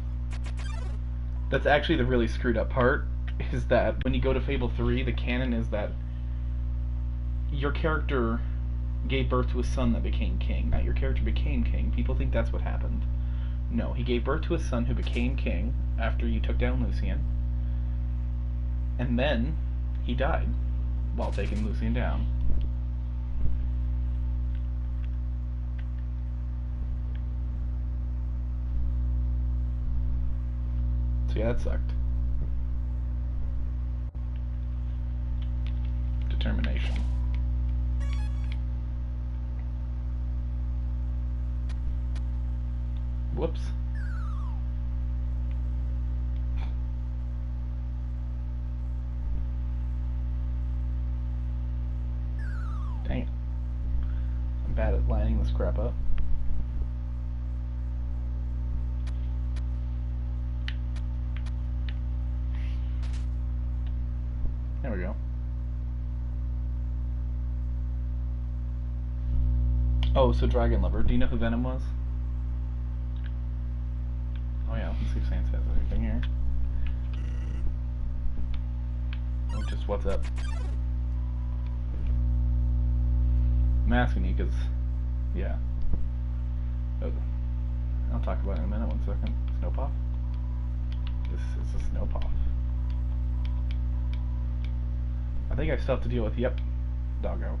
that's actually the really screwed up part, is that when you go to Fable 3, the canon is that your character gave birth to a son that became king, not your character became king. People think that's what happened. No, he gave birth to a son who became king after you took down Lucian, and then he died while taking Lucian down. So yeah, that sucked. Determination. Whoops. Dang it. I'm bad at lining this crap up. There we go. Oh, so Dragon Lover. Do you know who Venom was? Oh yeah, let's see if Sans has anything here. Oh, just what's up? I'm asking you because, yeah. Oh, I'll talk about it in a minute. 1 second. Snowpuff? This is a Snowpuff. I think I still have to deal with, yep, Doggo.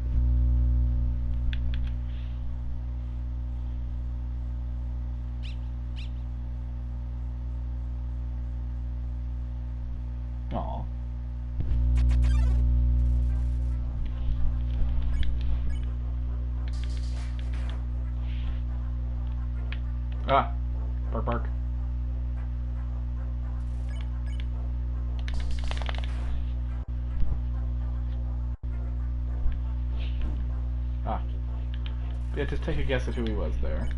Aw. Ah! Bark, bark. Ah. Yeah, just take a guess at who he was there.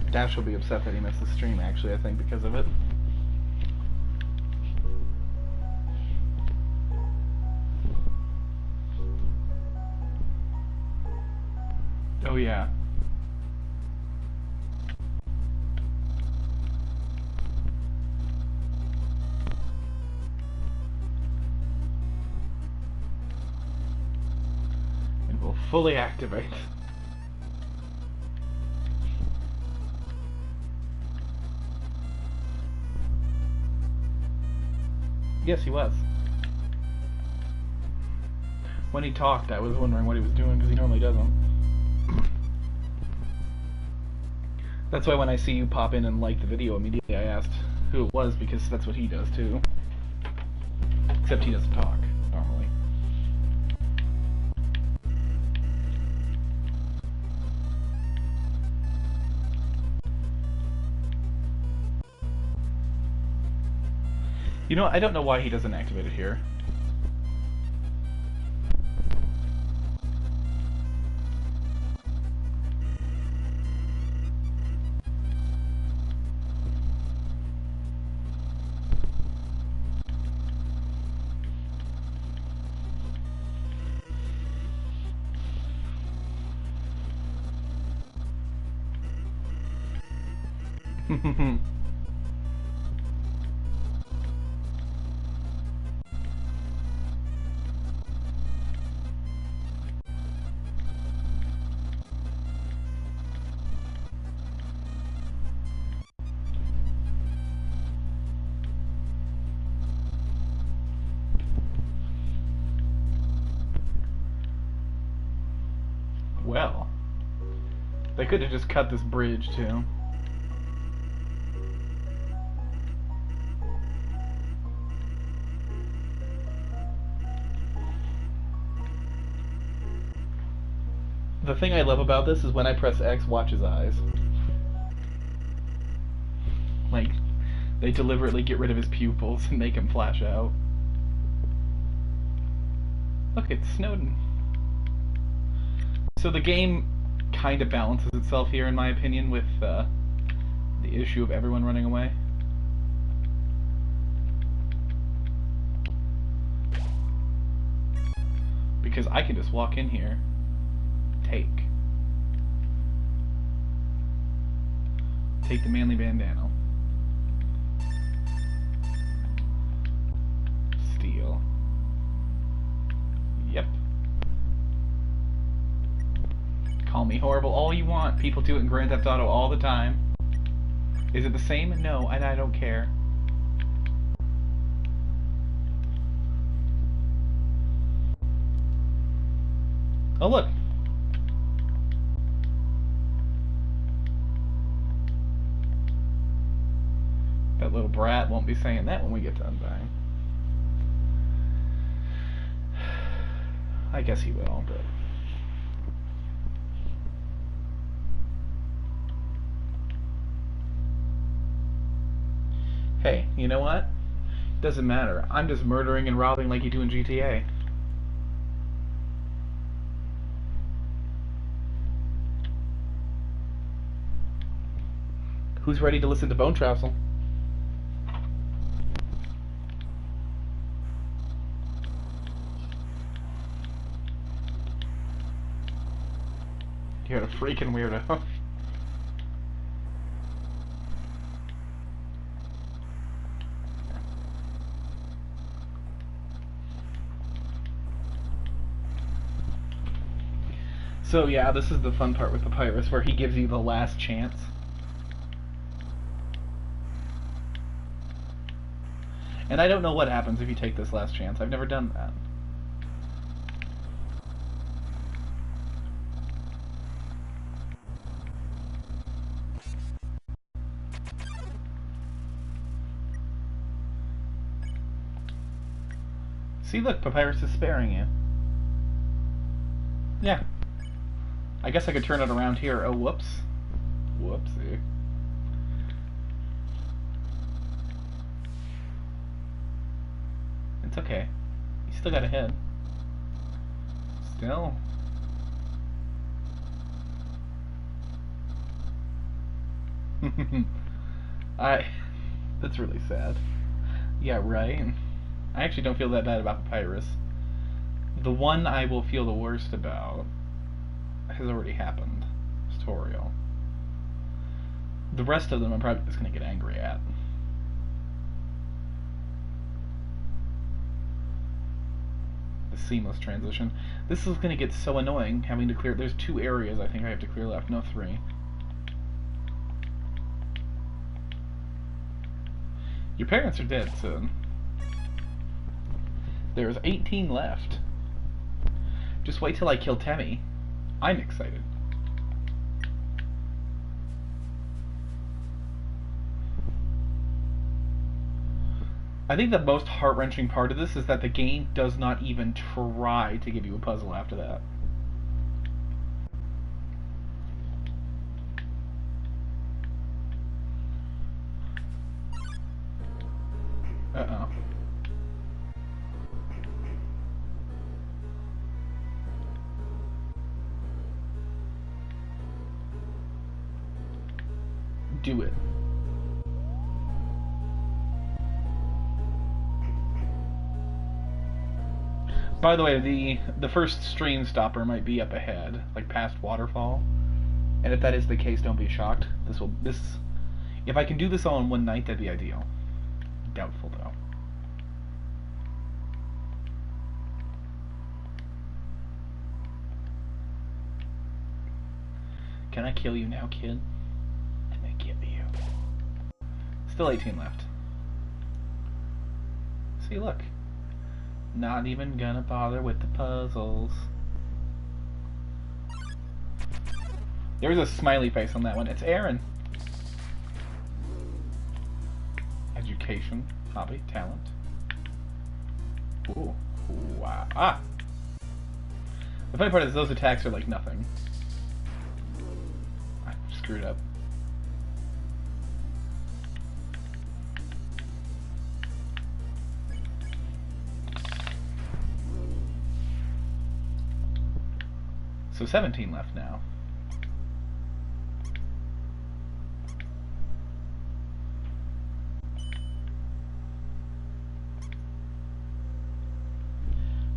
Dash will be upset that he missed the stream, actually, I think, because of it. Oh, yeah. And we'll fully activate. Yes, he was. When he talked, I was wondering what he was doing, because he normally doesn't. That's why when I see you pop in and like the video immediately, I asked who it was, because that's what he does too. Except he doesn't talk, normally. You know, I don't know why he doesn't activate it here. Well, They could have just cut this bridge, too. The thing I love about this is when I press X, watch his eyes. Like, they deliberately get rid of his pupils and make him flash out. Look, it's Snowden. So the game kind of balances itself here, in my opinion, with the issue of everyone running away. Because I can just walk in here. Take the manly bandana. Steal. Yep. Call me horrible all you want. People do it in Grand Theft Auto all the time. Is it the same? No, and I don't care. Oh, look. That little brat won't be saying that when we get to Undying. I guess he will, but... Hey, you know what? Doesn't matter. I'm just murdering and robbing like you do in GTA. Who's ready to listen to Bone Trousel? You're a freaking weirdo. So yeah, this is the fun part with Papyrus, where he gives you the last chance. And I don't know what happens if you take this last chance. I've never done that. See, look, Papyrus is sparing you. Yeah. I guess I could turn it around here. Oh, whoops. Whoopsie. It's okay. You still got a head. Still. That's really sad. Yeah, right? I actually don't feel that bad about Papyrus. The one I will feel the worst about has already happened. Tutorial. The rest of them I'm probably just going to get angry at. The seamless transition. This is going to get so annoying having to clear... There's 2 areas I think I have to clear left, no 3. Your parents are dead soon. There's 18 left. Just wait till I kill Temmie. I'm excited. I think the most heart-wrenching part of this is that the game does not even try to give you a puzzle after that. Uh-oh. Do it. By the way, the first stream stopper might be up ahead, like past Waterfall. And if that is the case, don't be shocked. If I can do this all in one night, that'd be ideal. Doubtful though. Can I kill you now, kid? I'm gonna kill you. Still 18 left. See, look. Not even gonna bother with the puzzles. There was a smiley face on that one. It's Aaron. Education, hobby, talent. Ooh. Wow. Ah! The funny part is those attacks are like nothing. I screwed up. So 17 left now.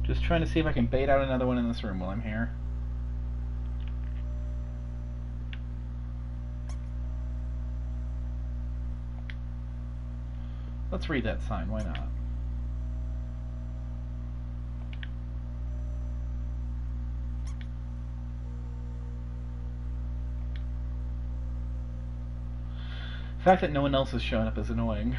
Just trying to see if I can bait out another one in this room while I'm here. Let's read that sign, why not? The fact that no one else is showing up is annoying.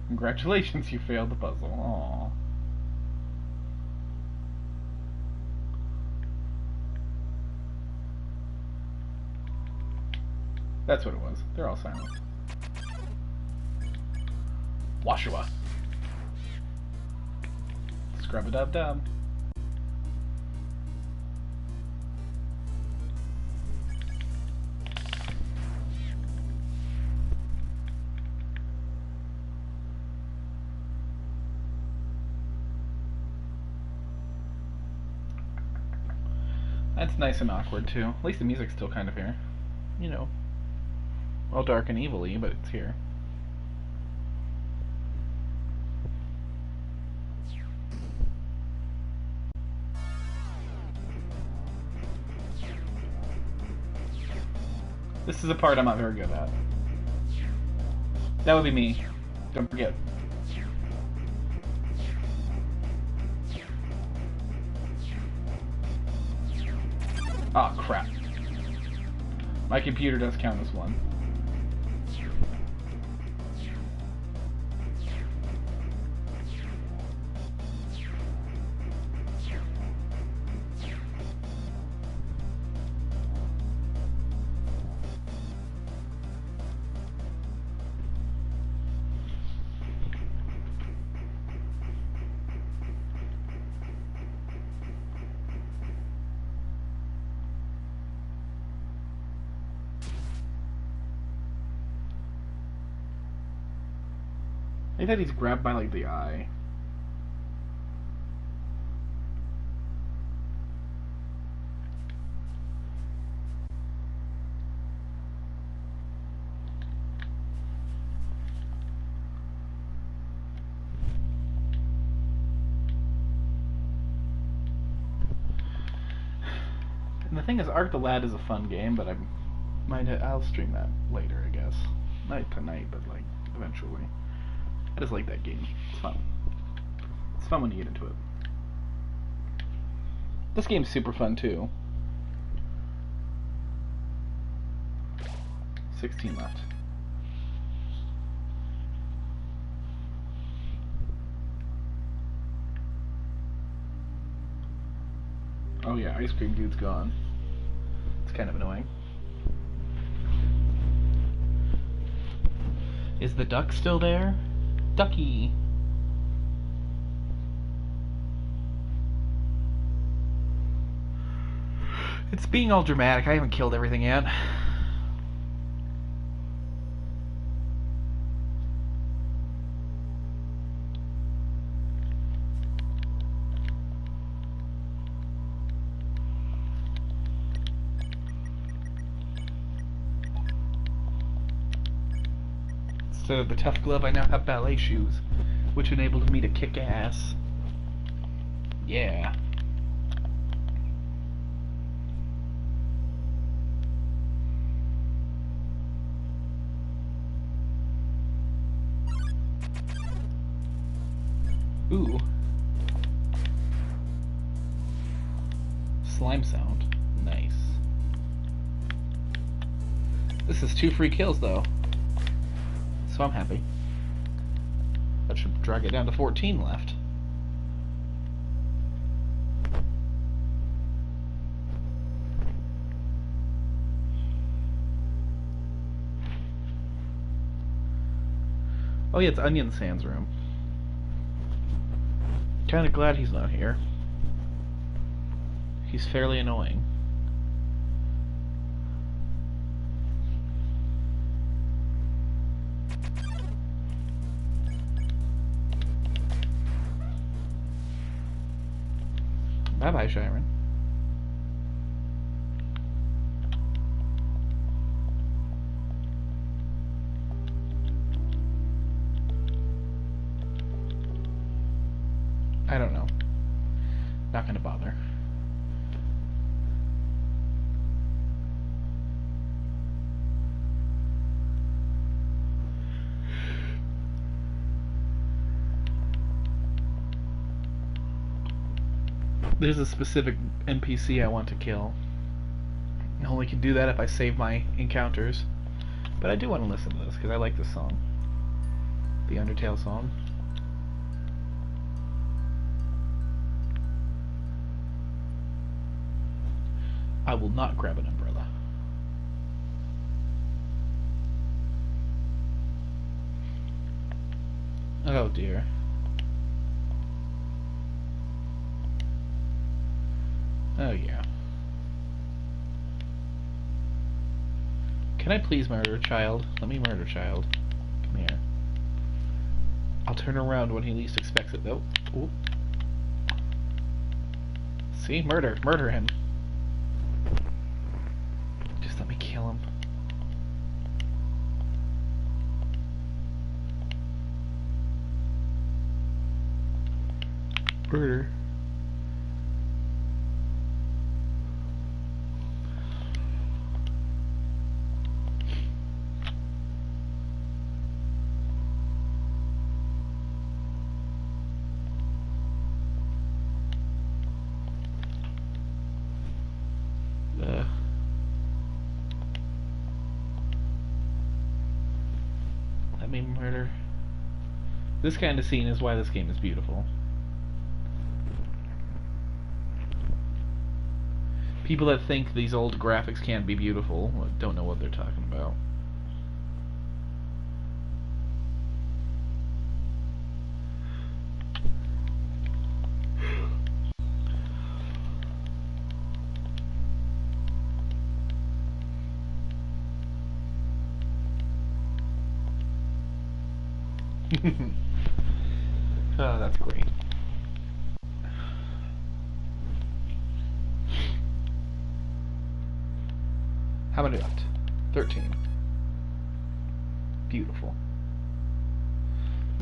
Congratulations, you failed the puzzle. Aww. That's what it was. They're all silent. Washua. Scrub-a-dub-dub. That's nice and awkward, too. At least the music's still kind of here. You know. All dark and evil-y, but it's here. This is a part I'm not very good at. That would be me. Don't forget. Ah, oh, crap. My computer does count as one. I think that he's grabbed by, like, the eye. And the thing is, Ark the Lad is a fun game, but I'll stream that later, I guess. Not tonight, but, like, eventually. I just like that game. It's fun. It's fun when you get into it. This game's super fun too. 16 left. Oh yeah, Ice Cream Dude's gone. It's kind of annoying. Is the duck still there? Ducky. It's being all dramatic. I haven't killed everything yet. Instead of the tough glove, I now have ballet shoes, which enabled me to kick ass. Yeah. Ooh. Slime sound. Nice. This is 2 free kills, though. So I'm happy. That should drag it down to 14 left. Oh yeah, it's Onion Sand's room. Kinda glad he's not here. He's fairly annoying. Bye-bye, Shiren. I don't know. Not gonna bother. There's a specific NPC I want to kill. I only can do that if I save my encounters. But I do want to listen to this because I like this song. The Undertale song. I will not grab an umbrella. Oh dear. Oh yeah. Can I please murder child? Let me murder child. Come here. I'll turn around when he least expects it though. Ooh. See? Murder. Murder him. Just let me kill him. Murder. Let me murder. This kind of scene is why this game is beautiful. People that think these old graphics can't be beautiful don't know what they're talking about. Oh, that's great. How many left? 13. Beautiful.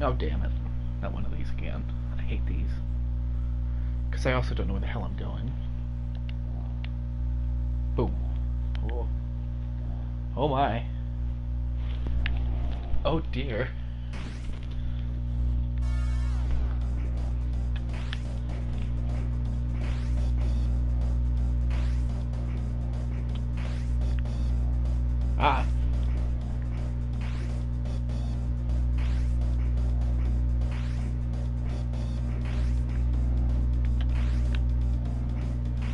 Oh, damn it. Not one of these again. I hate these. Because I also don't know where the hell I'm going. Boom. Oh. Oh my. Oh dear. Ah.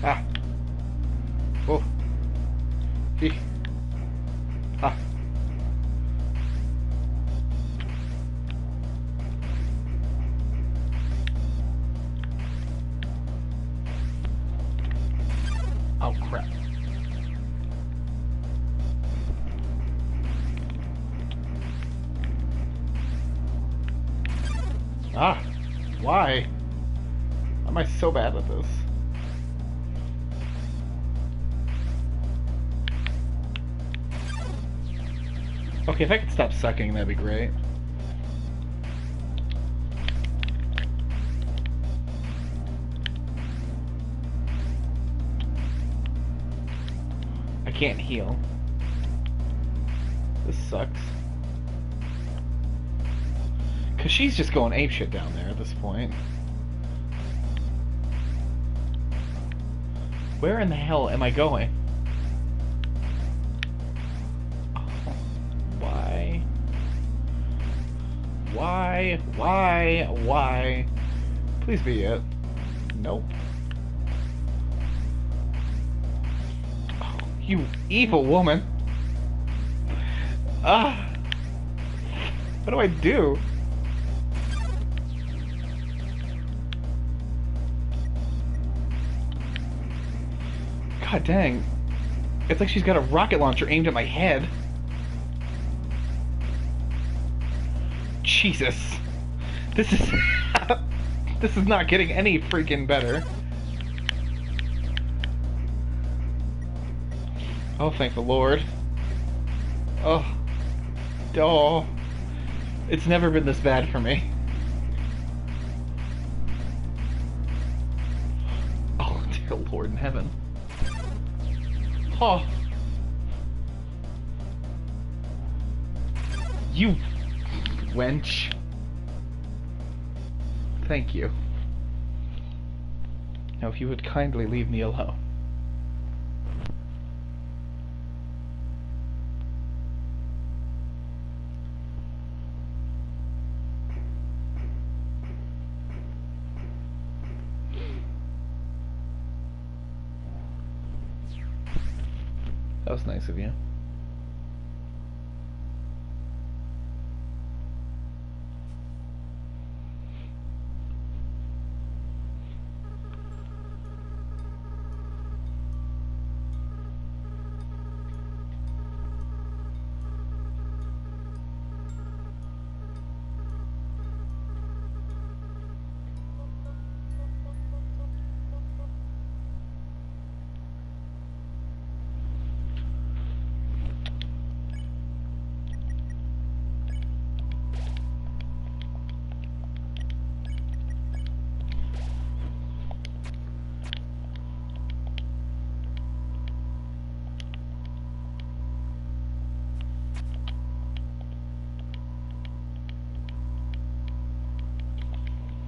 Ah. Oh. He. Ah. Oh crap. Ah, why? Am I so bad at this? Okay, if I could stop sucking, that'd be great. I can't heal. This sucks. Because she's just going apeshit down there at this point. Where in the hell am I going? Oh, why? Why? Why? Why? Please be it. Nope. Oh, you evil woman. Ah. What do I do? God dang. It's like she's got a rocket launcher aimed at my head. Jesus. This is... this is not getting any freaking better. Oh, thank the Lord. Oh. Oh. It's never been this bad for me. Oh, dear Lord in heaven. Oh. You wench. Thank you. Now, if you would kindly leave me alone. That was nice of you.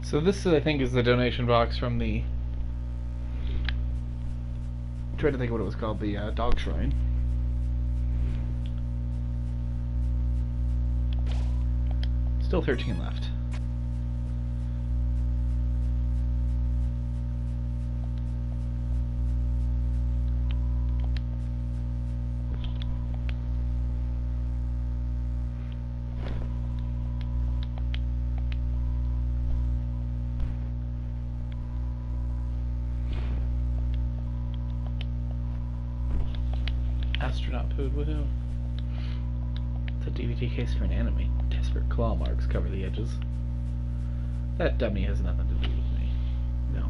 So this, I think, is the donation box from the... I'm trying to think of what it was called, the dog shrine. Still 13 left. Astronaut pooed, woohoo. It's a DVD case for an anime. Desperate claw marks cover the edges. That dummy has nothing to do with me. No.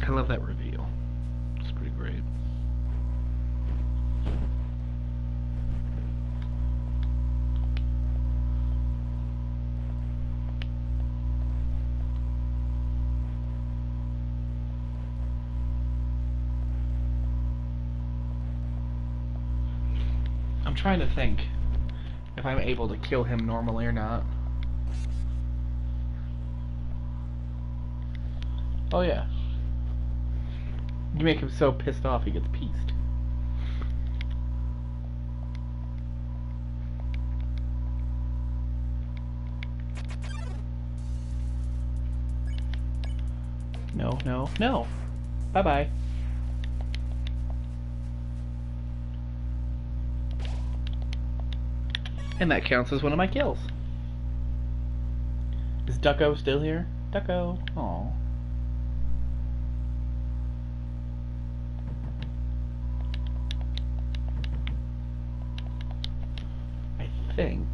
I love that reveal. It's pretty great. I'm trying to think if I'm able to kill him normally or not. Oh yeah. You make him so pissed off he gets pieced. No, no, no. Bye-bye. And that counts as one of my kills. Is Ducko still here? Ducko. Aww. I think...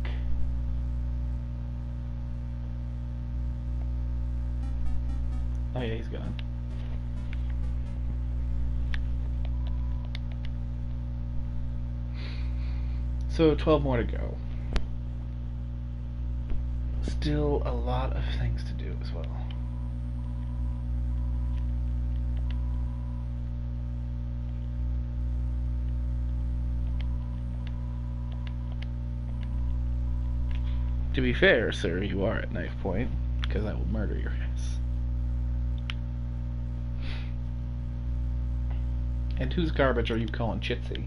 Oh yeah, he's gone. So 12 more to go. Still a lot of things to do as well. To be fair, sir, you are at knife point, because I will murder your ass. And whose garbage are you calling chitsy?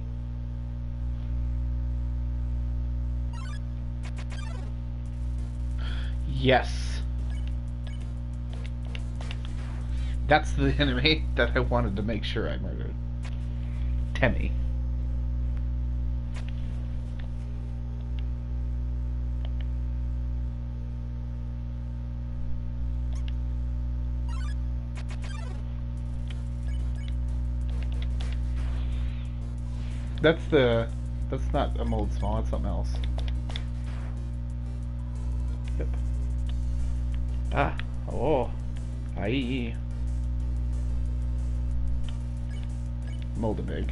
Yes. That's the enemy that I wanted to make sure I murdered. Temmie. That's the... That's not a mold small, that's something else. Yep. Ah. Oh. Aye. Moldavig.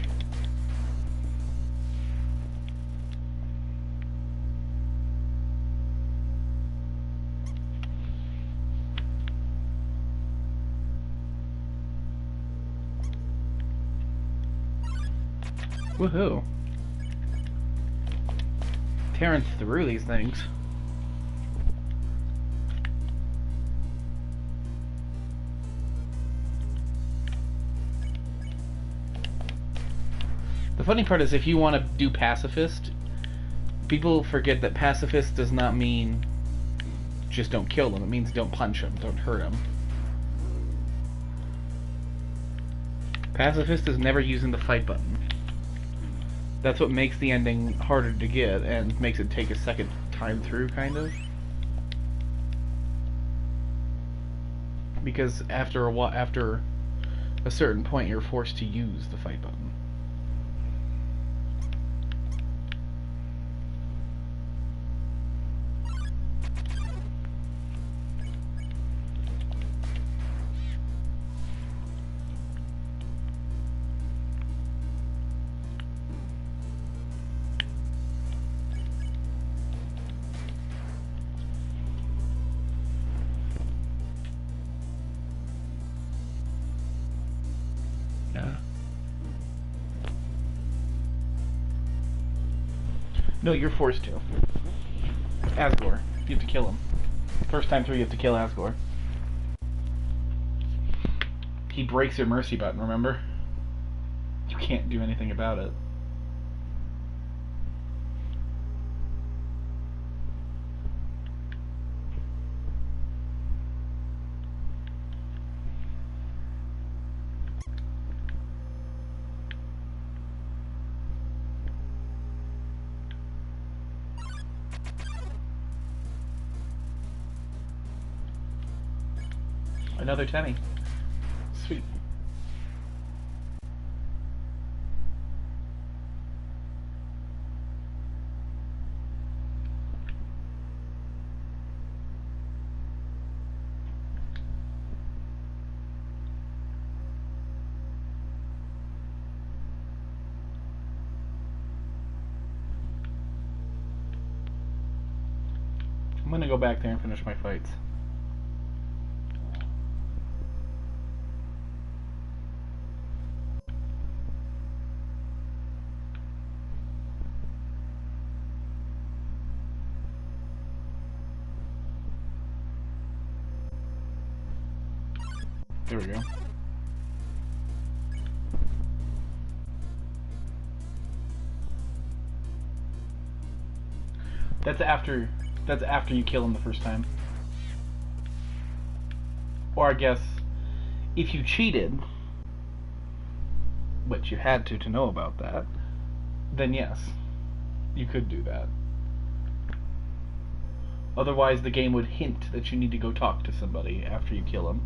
Woohoo. Tearing through these things. The funny part is if you want to do pacifist, people forget that pacifist does not mean just don't kill them. It means don't punch them, don't hurt them. Pacifist is never using the fight button. That's what makes the ending harder to get and makes it take a second time through, kind of. Because after a certain point, you're forced to use the fight button. No, you're forced to. Asgore. You have to kill him. First time through, you have to kill Asgore. He breaks your mercy button, remember? You can't do anything about it. Another Tenny. Sweet. I'm gonna go back there and finish my fights. There we go. That's after you kill him the first time. Or I guess if you cheated, which you had to know about that, then yes, you could do that. Otherwise the game would hint that you need to go talk to somebody after you kill him.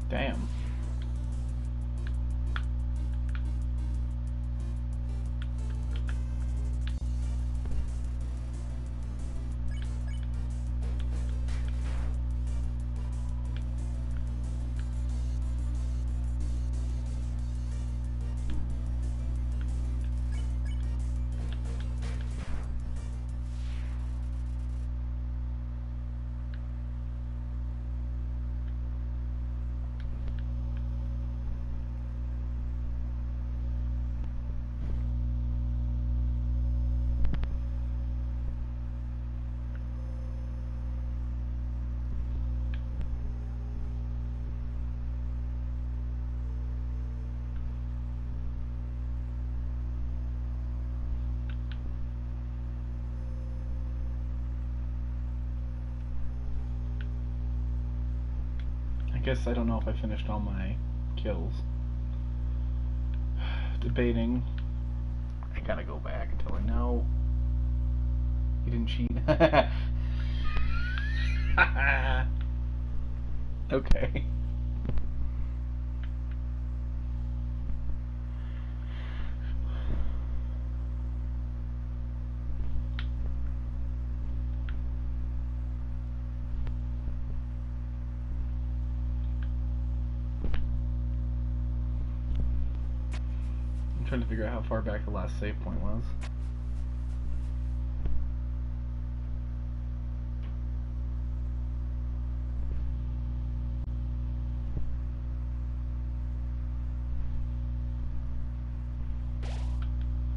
Damn. I guess I don't know if I finished all my kills. Debating. I gotta go back until I know. You didn't cheat. Okay. I'm trying to figure out how far back the last save point was.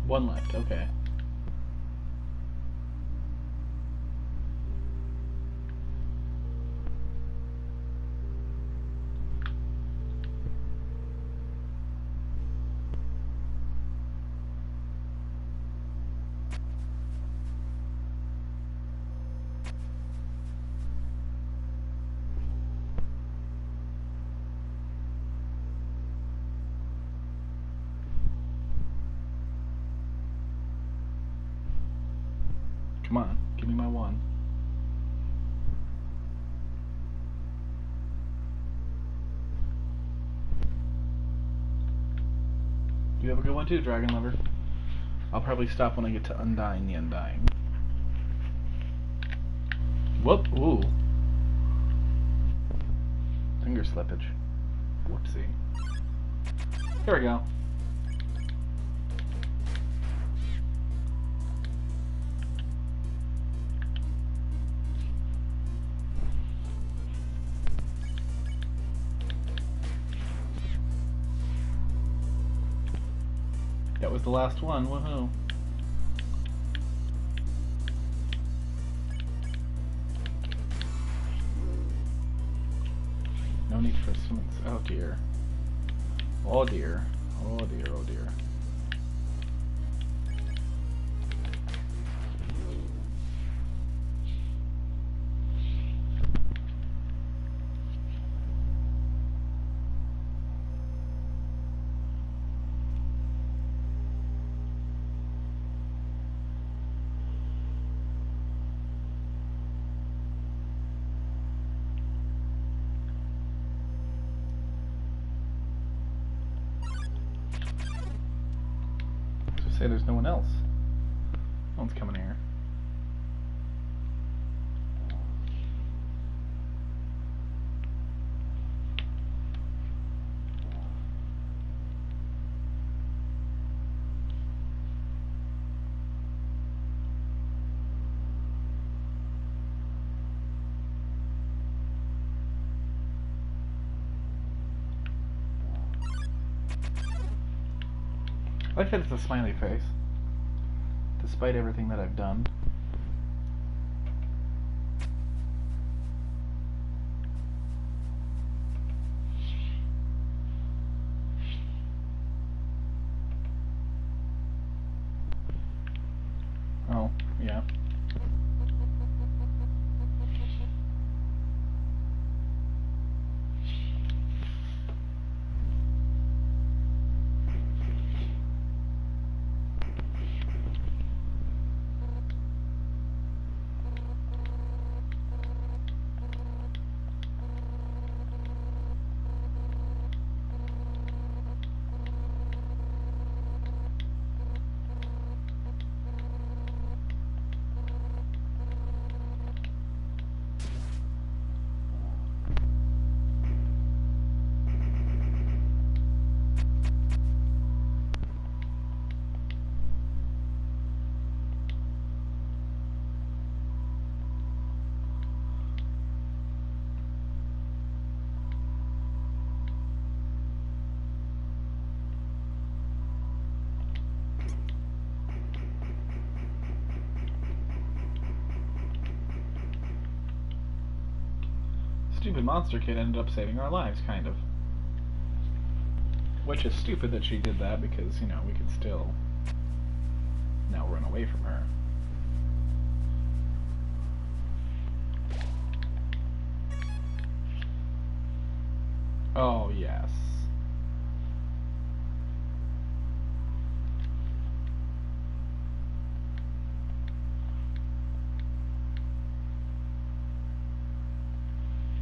One left, okay. Come on, give me my one. You have a good one too, Dragon Lover. I'll probably stop when I get to Undying the Undying. Whoop! Ooh. Finger slippage. Whoopsie. Here we go. That was the last one, woohoo. No need for some... oh dear. Oh dear. Oh dear, oh dear. Say there's no one else. No one's coming here. I like that it's a smiley face, despite everything that I've done. Oh, yeah. Stupid monster kid ended up saving our lives, kind of. Which is stupid that she did that because, you know, we could still now run away from her. Oh, yes.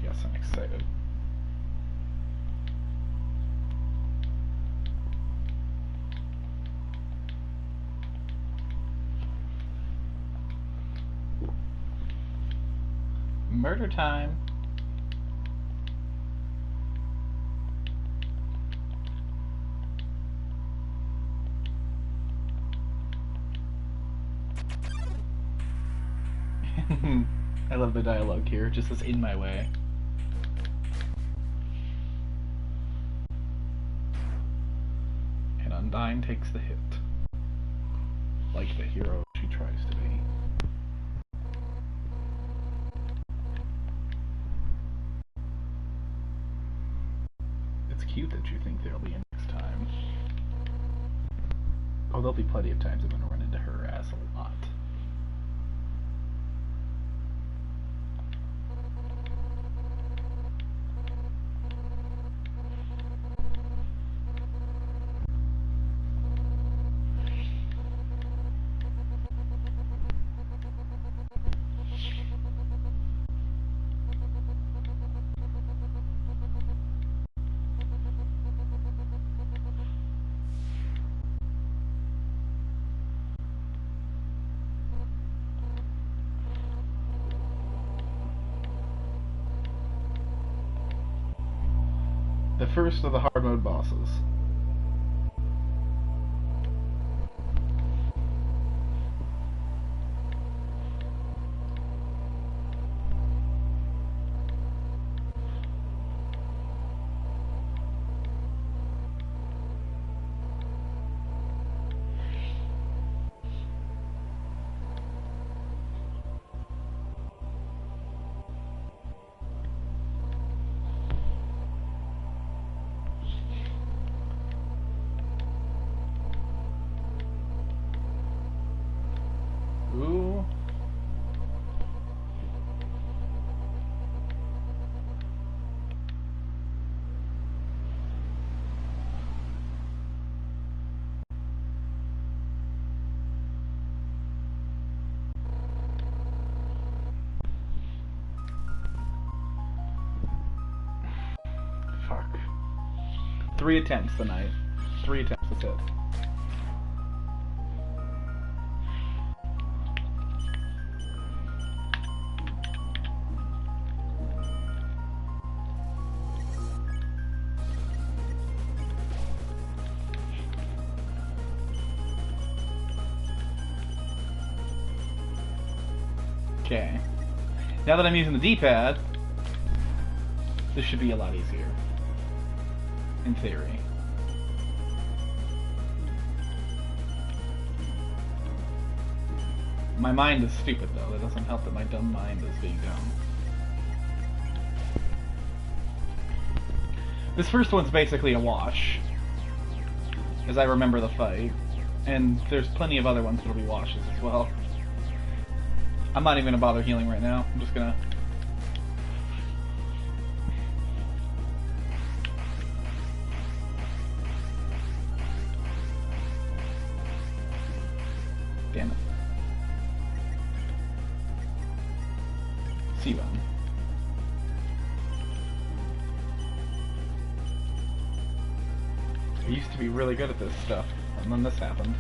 Yes, I'm excited. Murder time. I love the dialogue here, it just is in my way. And Undyne takes the hit. Like the hero she tries to be. It's cute that you think there'll be a next time. Oh, there'll be plenty of times I'm gonna run into her ass a lot. The first of the hard mode bosses. Ooh. Fuck. 3 attempts tonight. 3 attempts, that's it. Okay. Now that I'm using the D-pad, this should be a lot easier. In theory. My mind is stupid, though. That doesn't help that my dumb mind is being dumb. This first one's basically a wash, as I remember the fight. And there's plenty of other ones that'll be washes as well. I'm not even gonna bother healing right now. I'm just gonna... Damn it. C-bomb. I used to be really good at this stuff, and then this happened.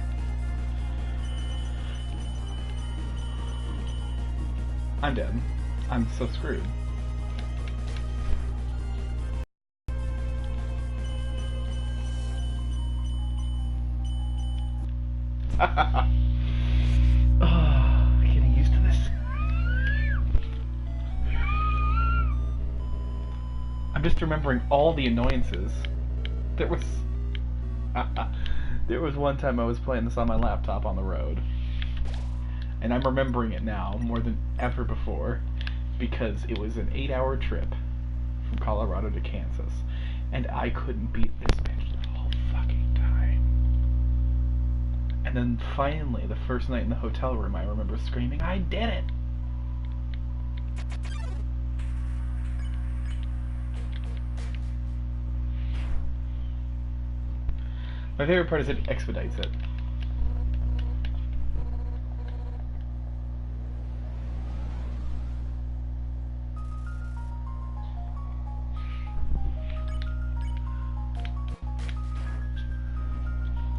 I'm dead. I'm so screwed. Oh, getting used to this. I'm just remembering all the annoyances. There was one time I was playing this on my laptop on the road. And I'm remembering it now more than ever before because it was an 8-hour trip from Colorado to Kansas. And I couldn't beat this bitch the whole fucking time. And then finally, the first night in the hotel room, I remember screaming, I did it! My favorite part is it expedites it.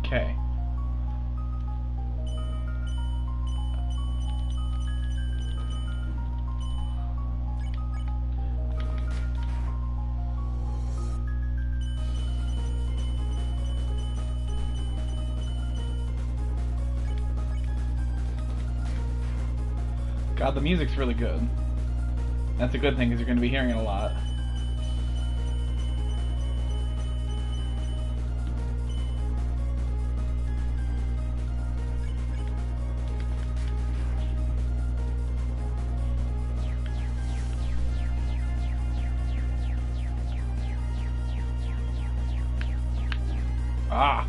Okay. God, the music's really good. That's a good thing because you're going to be hearing it a lot. Ah!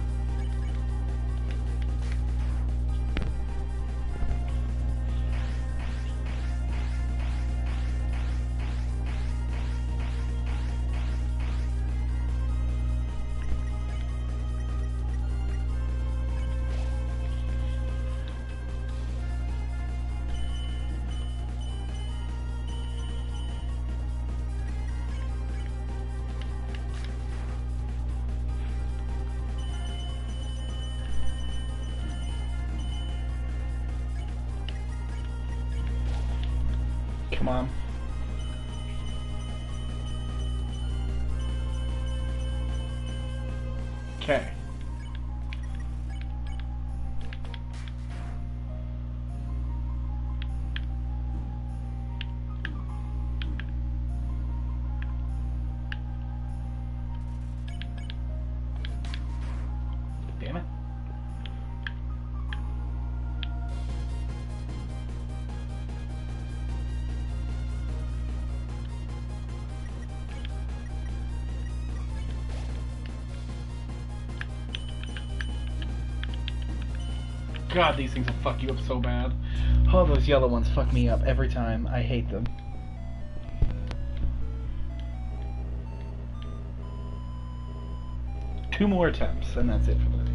Come on. Okay. Damn it. God, these things will fuck you up so bad. Oh, those yellow ones fuck me up every time. I hate them. Two more attempts, and that's it for the day.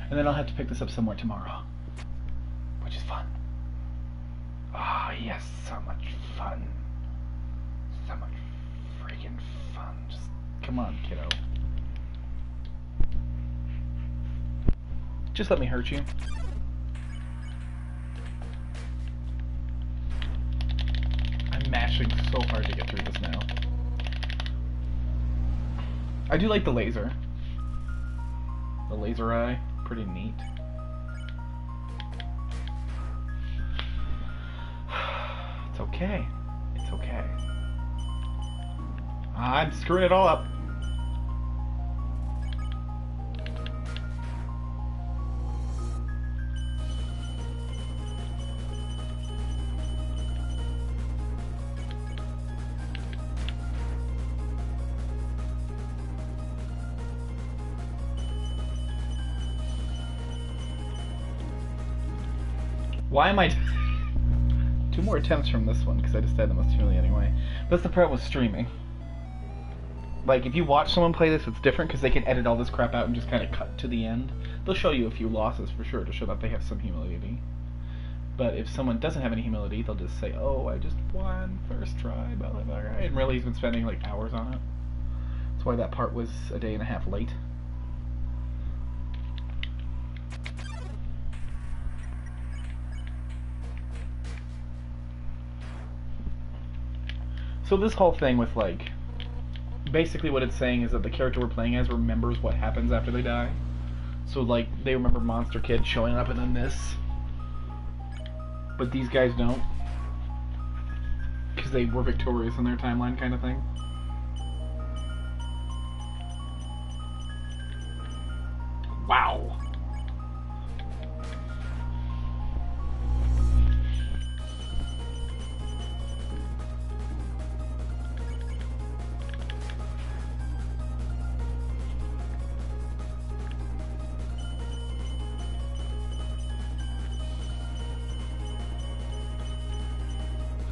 And then I'll have to pick this up somewhere tomorrow. Which is fun. Ah, yes, so much fun. So much freaking fun. Just, come on, kiddo. Just let me hurt you. I'm mashing so hard to get through this now. I do like the laser. The laser eye. Pretty neat. It's okay. It's okay. I'm screwing it all up. Why am I... Two more attempts from this one, because I decided that was too early anyway. That's the part with streaming. Like, if you watch someone play this, it's different, because they can edit all this crap out and just kind of cut to the end. They'll show you a few losses, for sure, to show that they have some humility. But if someone doesn't have any humility, they'll just say, oh, I just won, first try, blah, blah, blah. And really, he's been spending, like, hours on it. That's why that part was a day and a half late. So this whole thing with, like, basically what it's saying is that the character we're playing as remembers what happens after they die. So, like, they remember Monster Kid showing up and then this. But these guys don't. Because they were victorious in their timeline kind of thing. Wow.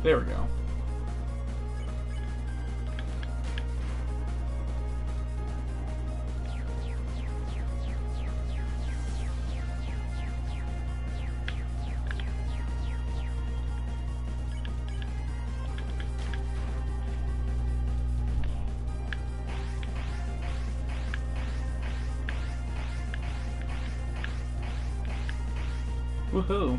There we go. Woohoo!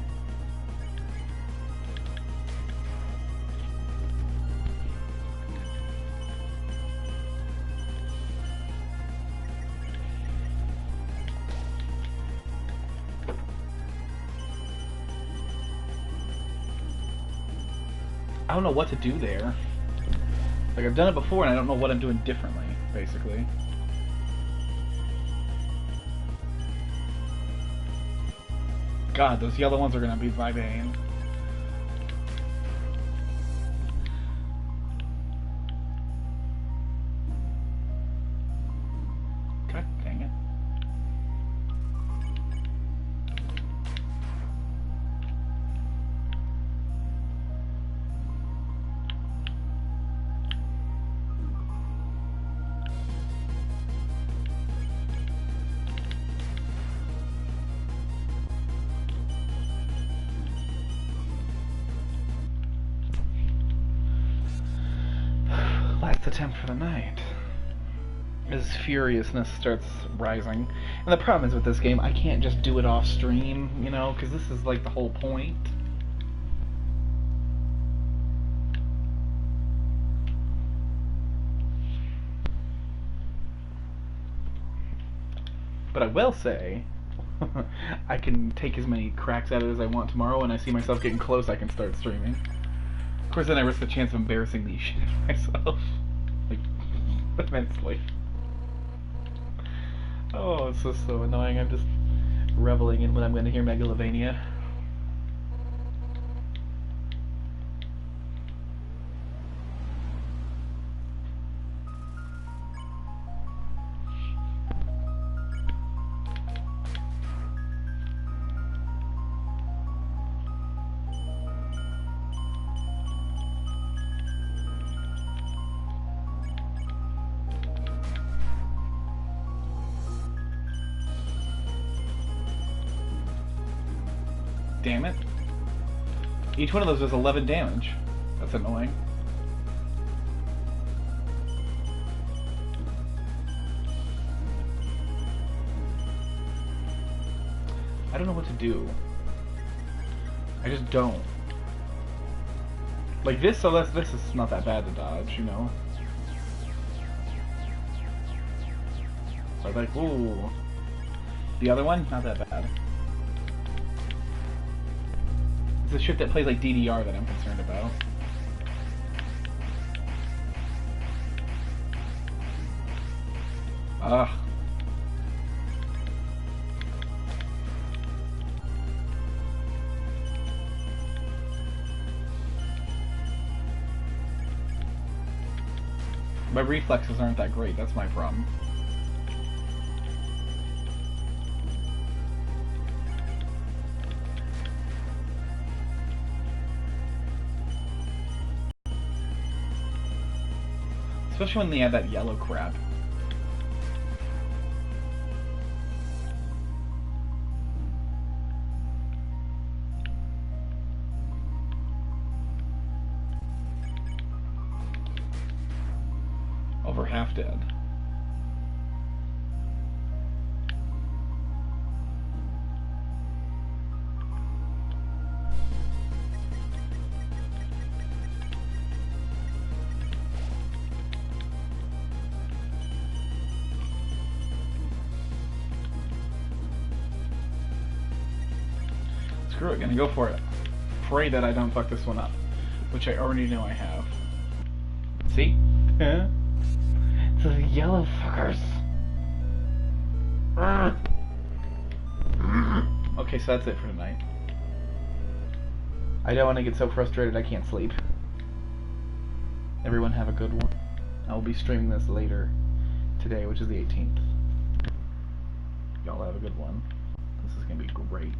I don't know what to do there. Like, I've done it before and I don't know what I'm doing differently, basically. God, those yellow ones are gonna be my bane. God dang it. Last attempt for the night. As furiousness starts rising. And the problem is with this game, I can't just do it off stream, you know, because this is like the whole point. But I will say, I can take as many cracks at it as I want tomorrow, and I see myself getting close, I can start streaming. Of course, then I risk the chance of embarrassing the shit myself. Like, immensely. Oh, it's just so annoying. I'm just reveling in when I'm going to hear Megalovania. Damn it. Each one of those does 11 damage. That's annoying. I don't know what to do. I just don't. Like this, so this is not that bad to dodge, you know? So I'm like, ooh. The other one, not that bad. It's the shit that plays like DDR that I'm concerned about. Ugh. My reflexes aren't that great, that's my problem. Especially when they add that yellow crap. Over half dead. Screw it, gonna go for it. Pray that I don't fuck this one up, which I already know I have. See? It's the yellow fuckers. Okay, so that's it for tonight. I don't want to get so frustrated I can't sleep. Everyone have a good one. I will be streaming this later today, which is the 18th. Y'all have a good one. This is gonna be great.